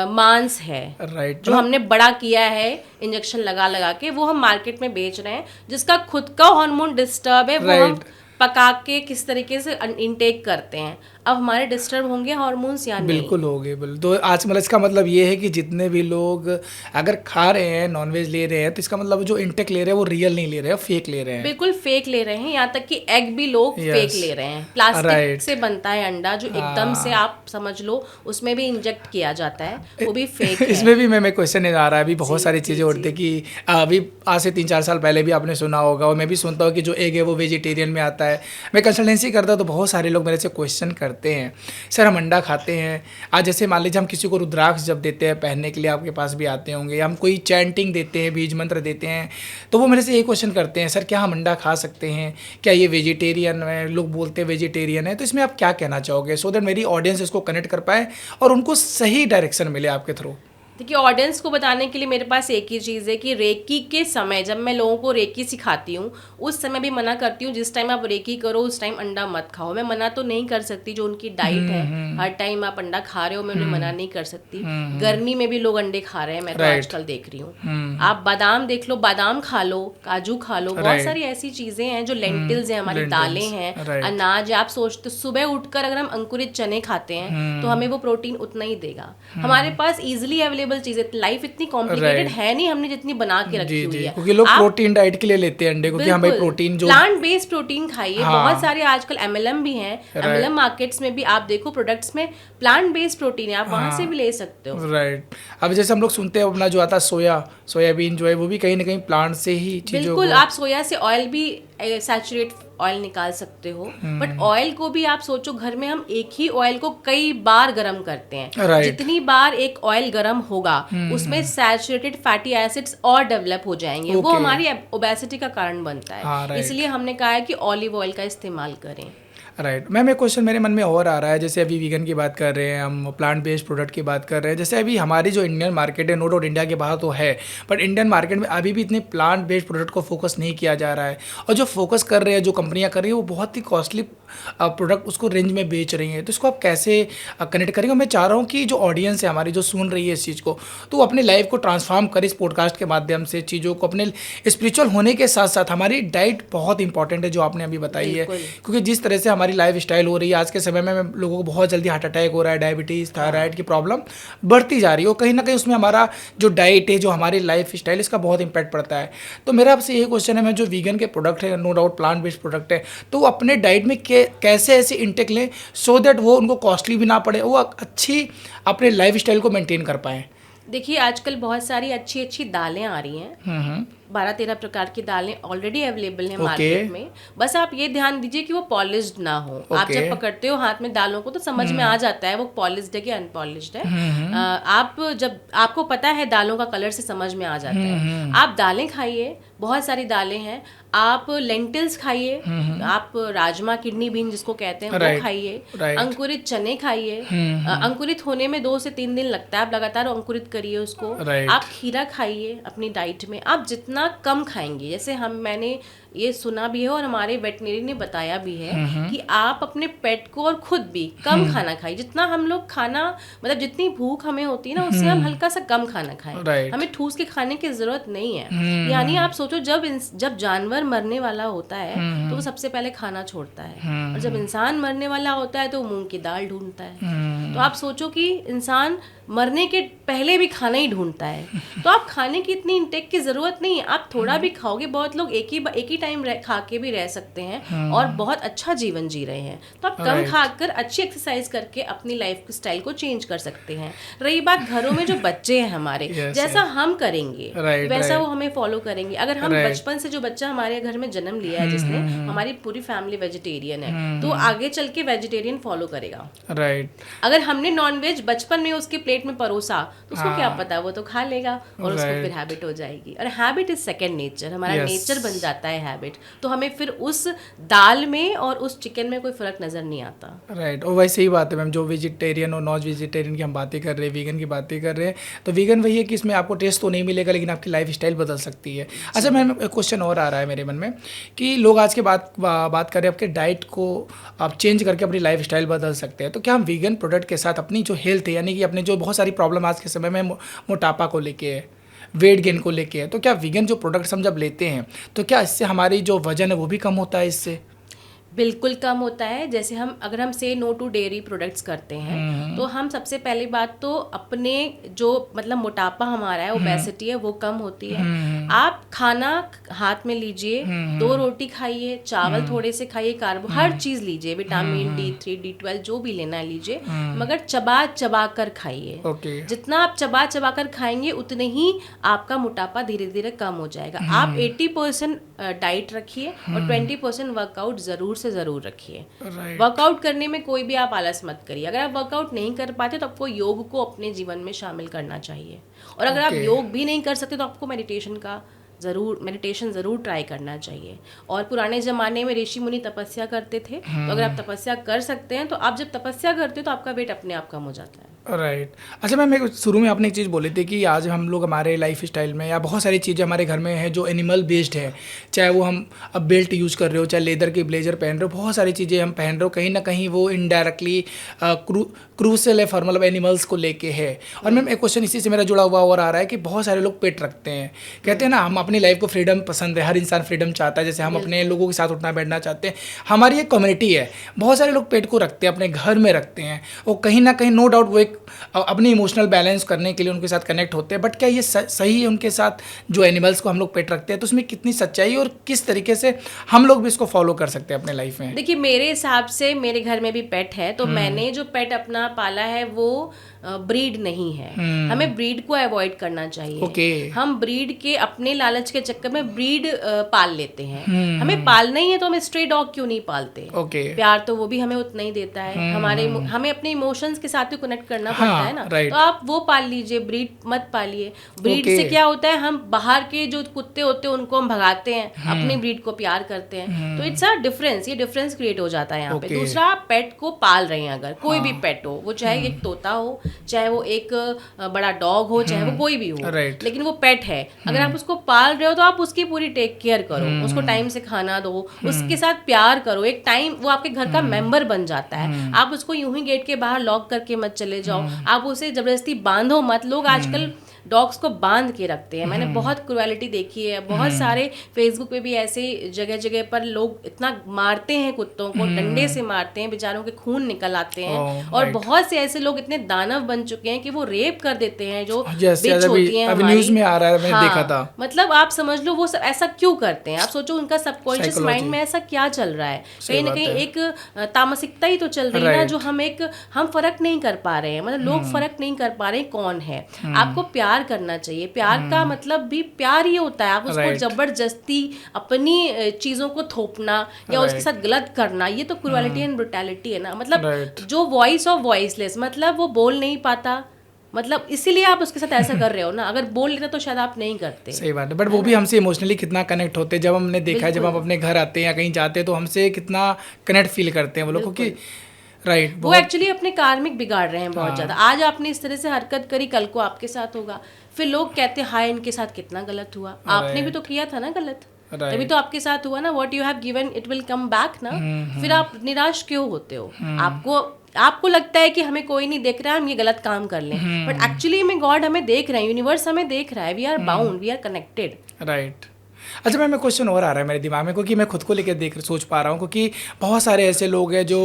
मांस है जो हमने बड़ा किया है इंजेक्शन लगा लगा के, वो हम मार्केट में बेच रहे हैं। जिसका खुद का हार्मोन डिस्टर्ब है, वो हम पका के किस तरीके से इनटेक करते हैं। अब हमारे डिस्टर्ब होंगे हार्मोन्स या नहीं? बिल्कुल होंगे। तो आज मतलब इसका मतलब ये है कि जितने भी लोग अगर खा रहे हैं, नॉनवेज ले रहे हैं, तो इसका मतलब जो इंटेक ले रहे हैं वो रियल नहीं ले रहे हैं, फेक ले रहे हैं। बिल्कुल फेक ले रहे हैं। यहाँ तक कि एग भी लोग फेक ले रहे हैं। प्लास्टिक से बनता है अंडा, जो एकदम से आप समझ लो उसमें भी इंजेक्ट किया जाता है, वो भी फेक है। इसमें भी मैं क्वेश्चन आ रहा है, अभी बहुत सारी चीज़ें उठती है कि अभी आज से 3-4 साल पहले भी आपने सुना होगा, और मैं भी सुनता हूँ कि जो एग है वो वेजिटेरियन में आता है। मैं कंसल्टेंसी करता हूँ तो बहुत सारे लोग मेरे से क्वेश्चन करते हैं, सर हम अंडा खाते हैं, आज जैसे मान लीजिए हम किसी को रुद्राक्ष जब देते हैं पहनने के लिए, आपके पास भी आते होंगे, हम कोई चैंटिंग देते हैं, बीज मंत्र देते हैं, तो वो मेरे से ये क्वेश्चन करते हैं, सर क्या हम अंडा खा सकते हैं, क्या ये वेजिटेरियन है? लोग बोलते हैं वेजिटेरियन है। तो इसमें आप क्या कहना चाहोगे, सो दैट मेरी ऑडियंस इसको कनेक्ट कर पाए और उनको सही डायरेक्शन मिले आपके थ्रू? देखिए, ऑडियंस को बताने के लिए मेरे पास एक ही चीज़ है कि रेकी के समय जब मैं लोगों को रेकी सिखाती हूँ, उस समय भी मना करती हूँ जिस टाइम आप रेकी करो उस टाइम अंडा मत खाओ। मैं मना तो नहीं कर सकती, जो उनकी डाइट है हर टाइम आप अंडा खा रहे हो, मैं उन्हें मना नहीं कर सकती। गर्मी में भी लोग अंडे खा रहे हैं, मैं तो आजकल देख रही हूँ। आप बादाम देख लो, बादाम खा लो, काजू खा लो, बहुत सारी ऐसी चीज़ें हैं जो लेंटिल्स हैं, हमारी दालें हैं, अनाज है। आप सोचते सुबह उठकर अगर हम अंकुरित चने खाते हैं तो हमें वो प्रोटीन उतना ही देगा। हमारे पास इजिली अवेलेबल चीजें, लाइफ इतनी कॉम्प्लिकेटेड है नहीं हमने जितनी बना के रखी हुई है। क्योंकि लोग प्रोटीन डाइट के लिए लेते हैं अंडे को कि हाँ भाई प्रोटीन, जो प्लांट बेस्ड प्रोटीन खाइए। बहुत सारे आजकल एमएलएम भी हैं, एमएलएम मार्केट्स में भी आप देखो प्रोडक्ट्स में प्लांट बेस्ड प्रोटीन है, आप वहां से भी ले सकते हो। राइट। अब जैसे हम लोग सुनते हैं अपना जो आता है सोयाबीन जो है वो भी कहीं ना कहीं प्लांट से ही चीजों। बिल्कुल, आप सोया से ऑयल भी सैचुरेट ऑयल निकाल सकते हो, बट ऑयल को भी आप सोचो घर में हम एक ही ऑयल को कई बार गर्म करते हैं। जितनी बार एक ऑयल गर्म होगा उसमें सैचुरेटेड फैटी एसिड्स और डेवलप हो जाएंगे, वो हमारी ओबेसिटी का कारण बनता है। इसलिए हमने कहा है कि ऑलिव ऑयल का इस्तेमाल करें। राइट मैम, एक क्वेश्चन मेरे मन में और आ रहा है, जैसे अभी वीगन की बात कर रहे हैं हम, प्लांट बेस्ड प्रोडक्ट की बात कर रहे हैं, जैसे अभी हमारी जो इंडियन मार्केट है, नो डाउट इंडिया के बाहर तो है, बट इंडियन मार्केट में अभी भी इतने प्लांट बेस्ड प्रोडक्ट को फोकस नहीं किया जा रहा है, और जो फोकस कर रहे हैं, जो कंपनियां कर रही हैं, वो बहुत ही कॉस्टली प्रोडक्ट उसको रेंज में बेच रही हैं। तो इसको आप कैसे कनेक्ट करेंगे? मैं चाह रहा हूँ कि जो ऑडियंस है हमारी, जो सुन रही है इस चीज़ को, तो वो अपनी लाइफ को ट्रांसफॉर्म करे इस पॉडकास्ट के माध्यम से, चीज़ों को अपने स्पिरिचुअल होने के साथ साथ हमारी डाइट बहुत इंपॉर्टेंट है जो आपने अभी बताई है, क्योंकि जिस तरह से हमारी लाइफ स्टाइल हो रही है आज के समय में, लोगों को बहुत जल्दी हार्ट अटैक हो रहा है, डायबिटीज़, थायराइड की प्रॉब्लम बढ़ती जा रही है, और कहीं ना कहीं उसमें हमारा जो डाइट है, जो हमारी लाइफ स्टाइल, इसका बहुत इंपैक्ट पड़ता है। तो मेरा आपसे यही क्वेश्चन है, मैं जो वीगन के प्रोडक्ट है, no doubt plant based product है, तो वो अपने डाइट में कैसे ऐसे इंटेक लें सो दैट वो उनको कॉस्टली भी ना पड़े, वो अच्छी अपने लाइफ स्टाइल को मेंटेन कर पाएँ। देखिए आजकल बहुत सारी अच्छी अच्छी दालें आ रही हैं, 12-13 प्रकार की दालें ऑलरेडी अवेलेबल हैं मार्केट में। बस आप ये ध्यान दीजिए कि वो पॉलिश्ड ना हो। आप जब पकड़ते हो हाथ में दालों को तो समझ में आ जाता है वो पॉलिश्ड है कि अनपॉलिश्ड है। आप जब आपको पता है दालों का कलर से समझ में आ जाता है। आप दालें खाइए, बहुत सारी दालें हैं। आप लेंटिल्स खाइए, आप राजमा, किडनी बीन जिसको कहते हैं वो खाइए, अंकुरित चने खाइए। अंकुरित होने में 2 से 3 दिन लगता है, आप लगातार अंकुरित करिए उसको। आप खीरा खाइए अपनी डाइट में। आप जितना कम खाएंगे, जैसे मैंने ये सुना भी है और हमारे वेटनरी ने बताया भी है कि आप अपने पेट को और खुद भी कम खाना खाइए। जितना हम लोग खाना, मतलब जितनी भूख हमें होती है ना, उससे हम हल्का सा कम खाना खाएं। हमें ठूस के खाने की जरूरत नहीं है। यानी आप सोचो, जब जानवर मरने वाला होता है तो वो सबसे पहले खाना छोड़ता है, और जब इंसान मरने वाला होता है तो वो मूंग की दाल ढूंढता है। तो आप सोचो कि इंसान मरने के पहले भी खाना ही ढूंढता है। तो आप खाने की इतनी इंटेक की जरूरत नहीं है। आप थोड़ा भी खाओगे, बहुत लोग एक ही टाइम खा के भी रह सकते हैं और बहुत अच्छा जीवन जी रहे हैं। तो आप कम खाकर अच्छी एक्सरसाइज करके अपनी लाइफ स्टाइल को चेंज कर सकते हैं। रही बात घरों में जो बच्चे हैं हमारे, जैसा हम करेंगे वैसा वो हमें फॉलो करेंगे। अगर हम बचपन से, जो बच्चा हमारे घर में जन्म लिया है जिसने, हमारी पूरी फैमिली वेजिटेरियन है, तो आगे चल के वेजिटेरियन फॉलो करेगा। अगर हमने नॉनवेज बचपन में उसके प्लेट में परोसा तो उसको क्या पता, वो तो खा लेगा और उसको फिर हैबिट हो जाएगी। और हैबिट इज सेकंड नेचर, हमारा नेचर बन जाता है हैबिट। तो हमें फिर उस दाल में और उस चिकन में कोई फर्क नजर नहीं आता। राइट। और वैसे ही बात है मैम, जो वेजिटेरियन और नॉन वेजिटेरियन की हम बातें कर रहे हैं, वीगन की बातें कर रहे हैं, तो वीगन वही है कि इसमें आपको टेस्ट तो नहीं मिलेगा, लेकिन आपकी लाइफ स्टाइल बदल सकती है। अच्छा मैम, एक क्वेश्चन और आ रहा है मेरे मन में कि लोग आज के बात कर रहे हैं, आपके डाइट को आप चेंज करके अपनी लाइफ स्टाइल बदल सकते हैं। तो क्या हम वीगन प्रोडक्ट के साथ अपनी जो हेल्थ है, यानी कि अपने जो बहुत सारी प्रॉब्लम आज के समय में मोटापा को लेके है, वेट गेन को लेके है, तो क्या वीगन जो प्रोडक्ट्स हम जब लेते हैं तो क्या इससे हमारी जो वजन है वो भी कम होता है? इससे बिल्कुल कम होता है। जैसे अगर हम से नो टू डेयरी प्रोडक्ट्स करते हैं तो हम सबसे पहली बात तो अपने जो मतलब मोटापा हमारा है, ओबेसिटी है, वो कम होती है। आप खाना हाथ में लीजिए, 2 रोटी खाइए, चावल थोड़े से खाइए, कार्बो हर चीज लीजिए, विटामिन D3 D12 जो भी लेना है लीजिए, मगर चबा कर खाइए। जितना आप चबा कर खाएंगे उतने ही आपका मोटापा धीरे धीरे कम हो जाएगा। आप 80% डाइट रखिए और 20% वर्कआउट जरूर रखिए। वर्कआउट करने में कोई भी आप आलस मत करिए। अगर आप वर्कआउट नहीं कर पाते तो आपको योग को अपने जीवन में शामिल करना चाहिए। और अगर आप योग भी नहीं कर सकते तो आपको मेडिटेशन ज़रूर ट्राई करना चाहिए। और पुराने ज़माने में ऋषि मुनि तपस्या करते थे, तो अगर आप तपस्या कर सकते हैं तो आप जब तपस्या करते हो तो आपका वेट अपने आप कम हो जाता है। राइट। अच्छा मैम, शुरू में आपने एक चीज़ बोली थी कि आज हम लोग हमारे लाइफ स्टाइल में या बहुत सारी चीज़ें हमारे घर में हैं जो एनिमल बेस्ड है, चाहे वो हम अब बेल्ट यूज़ कर रहे हो, चाहे लेदर की ब्लेजर पहन रहे हो, बहुत सारी चीज़ें हम पहन रहे हो, कहीं ना कहीं वो इनडायरेक्टली क्रूशल है फॉर मतलब एनिमल्स को लेके है। और मैम एक क्वेश्चन इसी से मेरा जुड़ा हुआ और आ रहा है कि बहुत सारे लोग पेट रखते हैं, कहते हैं ना हम अपनी लाइफ को फ्रीडम पसंद है, हर इंसान फ्रीडम चाहता है, जैसे हम अपने लोगों के साथ उठना बैठना चाहते हैं। हमारी एक कम्युनिटी है, बहुत सारे लोग पेट को रखते हैं, अपने घर में रखते हैं, और कहीं ना कहीं नो डाउट वो एक अपनी इमोशनल बैलेंस करने के लिए उनके साथ कनेक्ट होते हैं। बट क्या ये सही है उनके साथ जो एनिमल्स को हम लोग पेट रखते हैं, तो उसमें कितनी सच्चाई और किस तरीके से हम लोग भी इसको फॉलो कर सकते हैं अपने लाइफ में? देखिए मेरे हिसाब से मेरे घर में भी पेट है, तो मैंने जो पेट अपना पाला है वो ब्रीड नहीं है। हमें ब्रीड को अवॉइड करना चाहिए। हम ब्रीड के अपने लालच के चक्कर में ब्रीड पाल लेते हैं। हमें पालना ही है तो हम स्ट्रे डॉग क्यों नहीं पालते? प्यार तो वो भी हमें उतना ही देता है। हमें अपने इमोशंस के साथ ही कनेक्ट करना पड़ता है ना। तो आप वो पाल लीजिए, ब्रीड मत पालिए। ब्रीड से क्या होता है, हम बाहर के जो कुत्ते होते हैं उनको हम भगाते हैं, अपनी ब्रीड को प्यार करते हैं। तो इट्स अ डिफरेंस, ये डिफरेंस क्रिएट हो जाता है यहाँ पे। दूसरा, आप पेट को पाल रहे हैं, अगर कोई भी पेट हो, वो चाहे एक तोता हो, चाहे वो एक बड़ा डॉग हो, चाहे वो कोई भी हो, लेकिन वो पेट है, अगर आप उसको पाल रहे हो तो आप उसकी पूरी टेक केयर करो, उसको टाइम से खाना दो, उसके साथ प्यार करो। एक टाइम वो आपके घर का मेंबर बन जाता है। आप उसको यूं ही गेट के बाहर लॉक करके मत चले जाओ, आप उसे जबरदस्ती बांधो मत। लोग आजकल डॉग्स को बांध के रखते हैं। मैंने बहुत क्रुएलिटी देखी है, बहुत सारे फेसबुक पे भी ऐसे जगह जगह पर लोग इतना मारते हैं कुत्तों को, डंडे से मारते हैं, बेचारों के खून निकल आते हैं। और बहुत से ऐसे लोग इतने दानव बन चुके हैं कि वो रेप कर देते हैं जो बिच होती हैं हमारी। न्यूज़ में आ रहा है, मैंने देखा था। मतलब आप समझ लो वो सब ऐसा क्यों करते हैं। आप सोचो उनका सबकॉन्शियस माइंड में ऐसा क्या चल रहा है। कहीं ना कहीं एक तामसिकता ही तो चल रही है ना, जो हम फर्क नहीं कर पा रहे हैं। मतलब लोग फर्क नहीं कर पा रहे हैं कौन है। आपको प्यार करना चाहिए। प्यार का मतलब भी प्यार ही होता है। आप उसको जबरदस्ती अपनी चीजों को थोपना या उसके साथ गलत करना, ये तो क्रुएलिटी एंड ब्रुटैलिटी है ना। मतलब जो वॉइस ऑफ वॉइसलेस, मतलब वो बोल नहीं पाता, मतलब इसीलिए आप उसके साथ ऐसा कर रहे हो ना। अगर बोल लेते तो शायद आप नहीं करते। सही बात है। बट वो भी हमसे इमोशनली कितना कनेक्ट होते हैं। जब हमने देखा है, जब हम अपने घर आते हैं या कहीं जाते हैं तो हमसे कितना कनेक्ट फील करते हैं वो लोग, क्योंकि वो एक्चुअली अपने कार्मिक बिगाड़ रहे हैं बहुत ज्यादा। आज आपने इस तरह से हरकत करी, कल को आपके साथ होगा। फिर लोग कहते हैं हाय इनके साथ कितना गलत हुआ। आपने भी तो किया था ना गलत, तभी तो आपके साथ हुआ ना। What you have given it will come back ना। फिर आप निराश क्यों होते हो? आपको लगता है कि हमें कोई नहीं देख रहा है, हम ये गलत काम कर लें, बट एक्चुअली में गॉड हमें देख रहे हैं, यूनिवर्स हमें देख रहा है। We are bound, we are connected. Right. अच्छा, मैं क्वेश्चन और आ रहा है मेरे दिमाग में, क्योंकि मैं खुद को लेकर सोच पा रहा हूँ, क्योंकि बहुत सारे ऐसे लोग हैं जो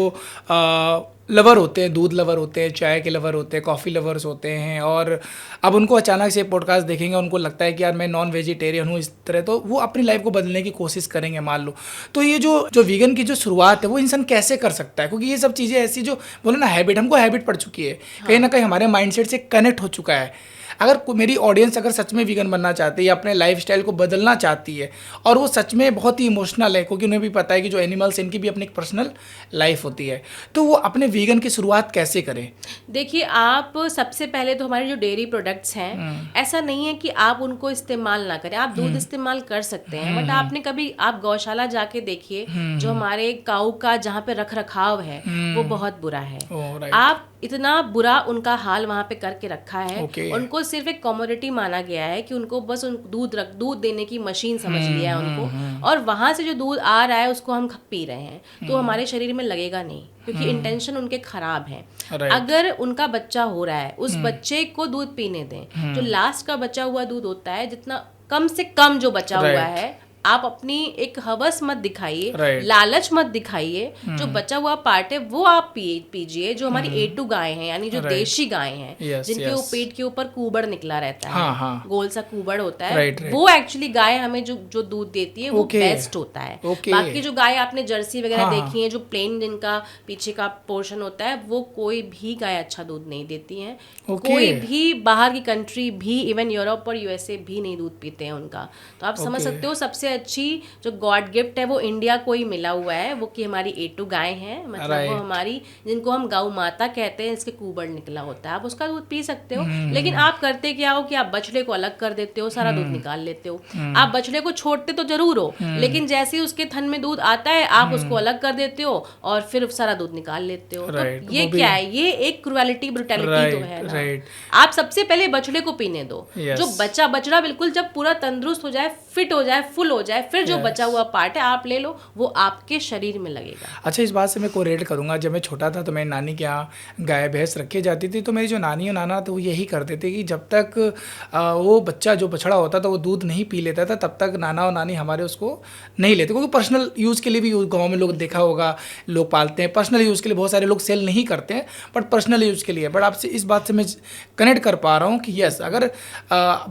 लवर होते हैं, दूध लवर होते हैं, चाय के लवर होते हैं, कॉफ़ी लवर्स होते हैं, और अब उनको अचानक से पॉडकास्ट देखेंगे, उनको लगता है कि यार मैं नॉन वेजिटेरियन हूँ इस तरह, तो वो अपनी लाइफ को बदलने की कोशिश करेंगे मान लो। तो ये जो वीगन की जो शुरुआत है वो इंसान कैसे कर सकता है? क्योंकि ये सब चीज़ें ऐसी जो बोलो ना हैबिट, हमको हैबिट पड़ चुकी है, कहीं ना कहीं हमारे माइंडसेट से कनेक्ट हो चुका है। अगर मेरी ऑडियंस अगर सच में वीगन बनना चाहती है या अपने लाइफस्टाइल को बदलना चाहती है, और वो सच में बहुत ही इमोशनल है, क्योंकि उन्हें भी पता है कि जो एनिमल्स इनकी भी अपनी एक पर्सनल लाइफ होती है, तो वो अपने वीगन की शुरुआत कैसे करें? देखिए, आप सबसे पहले तो हमारे जो डेयरी प्रोडक्ट्स हैं, ऐसा नहीं है कि आप उनको इस्तेमाल ना करें। आप दूध इस्तेमाल कर सकते हैं, बट आपने कभी आप गौशाला जाके देखिए, जो हमारे काऊ का जहाँ पे रख रखाव है वो बहुत बुरा है। आप इतना बुरा उनका हाल वहाँ पे करके रखा है। उनको सिर्फ एक कमोडिटी माना गया है कि उनको बस दूध देने की मशीन समझ लिया है उनको, और वहाँ से जो दूध आ रहा है उसको हम पी रहे हैं, तो हमारे शरीर में लगेगा नहीं, क्योंकि इंटेंशन उनके खराब है। अगर उनका बच्चा हो रहा है, उस बच्चे को दूध पीने दें। जो लास्ट का बचा हुआ दूध होता है, जितना कम से कम जो बचा हुआ है, आप अपनी एक हवस मत दिखाइए, लालच मत दिखाइए। जो बचा हुआ पार्ट है वो आप पीजिए। जो हमारी A2 गाय हैं, यानी जो देशी गाय हैं, जिनके पेट के ऊपर कुबड़ निकला रहता है, गोल सा कुबड़ होता है, वो एक्चुअली गाय हमें जो दूध देती है वो बेस्ट होता है। बाकी जो गाय आपने जर्सी वगैरह देखी है, जो प्लेन जिनका पीछे का पोर्शन होता है, वो कोई भी गाय अच्छा दूध नहीं देती है। कोई भी बाहर की कंट्री भी, इवन यूरोप और USA भी नहीं दूध पीते हैं उनका। तो आप समझ सकते हो सबसे अच्छी जो गॉड गिफ्ट है वो इंडिया को ही मिला हुआ है, वो कि हमारी A2 गाय है। मतलब वो हमारी, जिनको हम गौ माता कहते हैं, इसके कुबड़ निकला होता है, आप उसका दूध पी सकते हो। लेकिन आप करते क्या हो कि आप बछड़े को अलग कर देते हो, सारा दूध निकाल लेते हो। आप बछड़े को छोड़ते तो जरूर हो, लेकिन जैसे ही उसके थन में दूध आता है, आप उसको अलग कर देते हो और फिर सारा दूध निकाल लेते हो। तो ये क्या है? ये एक क्रुएलिटी, ब्रुटैलिटी तो है ना। आप सबसे पहले बछड़े को पीने दो। जो बछड़ा बिल्कुल जब पूरा तंदुरुस्त हो जाए, फिट हो जाए, फुल हो जाए, फिर जो बचा हुआ पार्ट है आप ले लो, वो आपके शरीर में लगेगा। अच्छा, इस बात से मैं कोरिलेट करूंगा। जब मैं छोटा था तो मेरी नानी के यहाँ गाय भैंस रखी जाती थी, तो मेरी जो नानी और नाना थे वो यही करते थे कि जब तक वो बच्चा जो बछड़ा होता था वो दूध नहीं पी लेता था, तब तक नाना और नानी हमारे उसको नहीं लेते, क्योंकि पर्सनल यूज़ के लिए भी गाँव में लोग देखा होगा लोग पालते हैं, पर्सनल यूज़ के लिए। बहुत सारे लोग सेल नहीं करते हैं, बट पर्सनल यूज़ के लिए। बट आपसे इस बात से मैं कनेक्ट कर पा रहा हूँ कि यस, अगर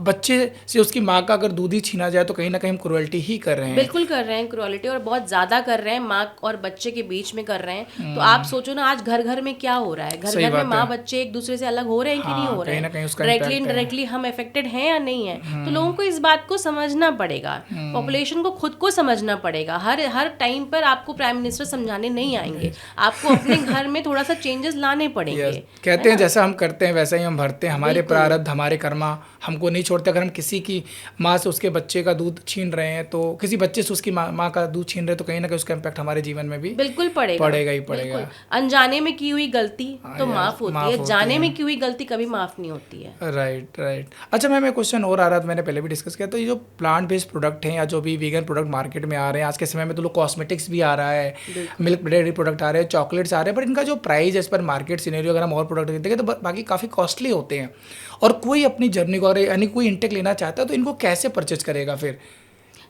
बच्चे से उसकी माँ का अगर दूध ही छीना जाए तो कहीं ना कहीं हम क्रुएल्टी क्रुअलिटी ही कर रहे हैं। बिल्कुल कर रहे हैं क्रुअलिटी, और बहुत ज़्यादा कर रहे हैं, माँ और बच्चे के बीच में कर रहे हैं। तो आप सोचो ना, आज घर घर में क्या हो रहा है, घर घर में माँ बच्चे एक दूसरे से अलग हो रहे हैं कि नहीं हो रहे हैं, डायरेक्टली इनडायरेक्टली हम अफेक्टेड हैं या नहीं है। तो लोगों को इस बात को समझना पड़ेगा, पॉपुलेशन को खुद को समझना पड़ेगा। हर टाइम पर आपको प्राइम मिनिस्टर समझाने नहीं आएंगे, आपको अपने घर में थोड़ा सा चेंजेस लाने पड़ेंगे। कहते हैं जैसा हम करते हैं वैसा ही हम भरते हैं, हमारे प्रारब्ध हमारे कर्मा हमको नहीं छोड़ते। अगर हम किसी की माँ से उसके बच्चे का दूध छीन रहे हैं, तो किसी बच्चे से उसकी माँ का दूध छीन रहे हैं, तो कहीं ना कहीं उसका इम्पैक्ट हमारे जीवन में भी बिल्कुल पड़ेगा ही पड़ेगा। अनजाने में की हुई गलती तो माफ होती है, जाने में की हुई गलती कभी माफ नहीं होती है। राइट। अच्छा मैम, एक क्वेश्चन और आ रहा था, मैंने पहले भी डिस्कस किया, तो ये जो प्लांट बेस्ड प्रोडक्ट हैं या जो भी वीगन प्रोडक्ट मार्केट में आ रहे हैं आज के समय में, तो लोग कॉस्मेटिक्स भी आ रहा है, मिल्क डेयरी प्रोडक्ट आ रहे हैं, चॉकलेट्स आ रहे हैं, बट इनका जो price as per market scenario अगर हम और प्रोडक्ट देखें तो बाकी काफ़ी कॉस्टली होते हैं। और कोई अपनी जर्नी को यानी कोई इंटेक लेना चाहता है तो इनको कैसे परचेज करेगा फिर?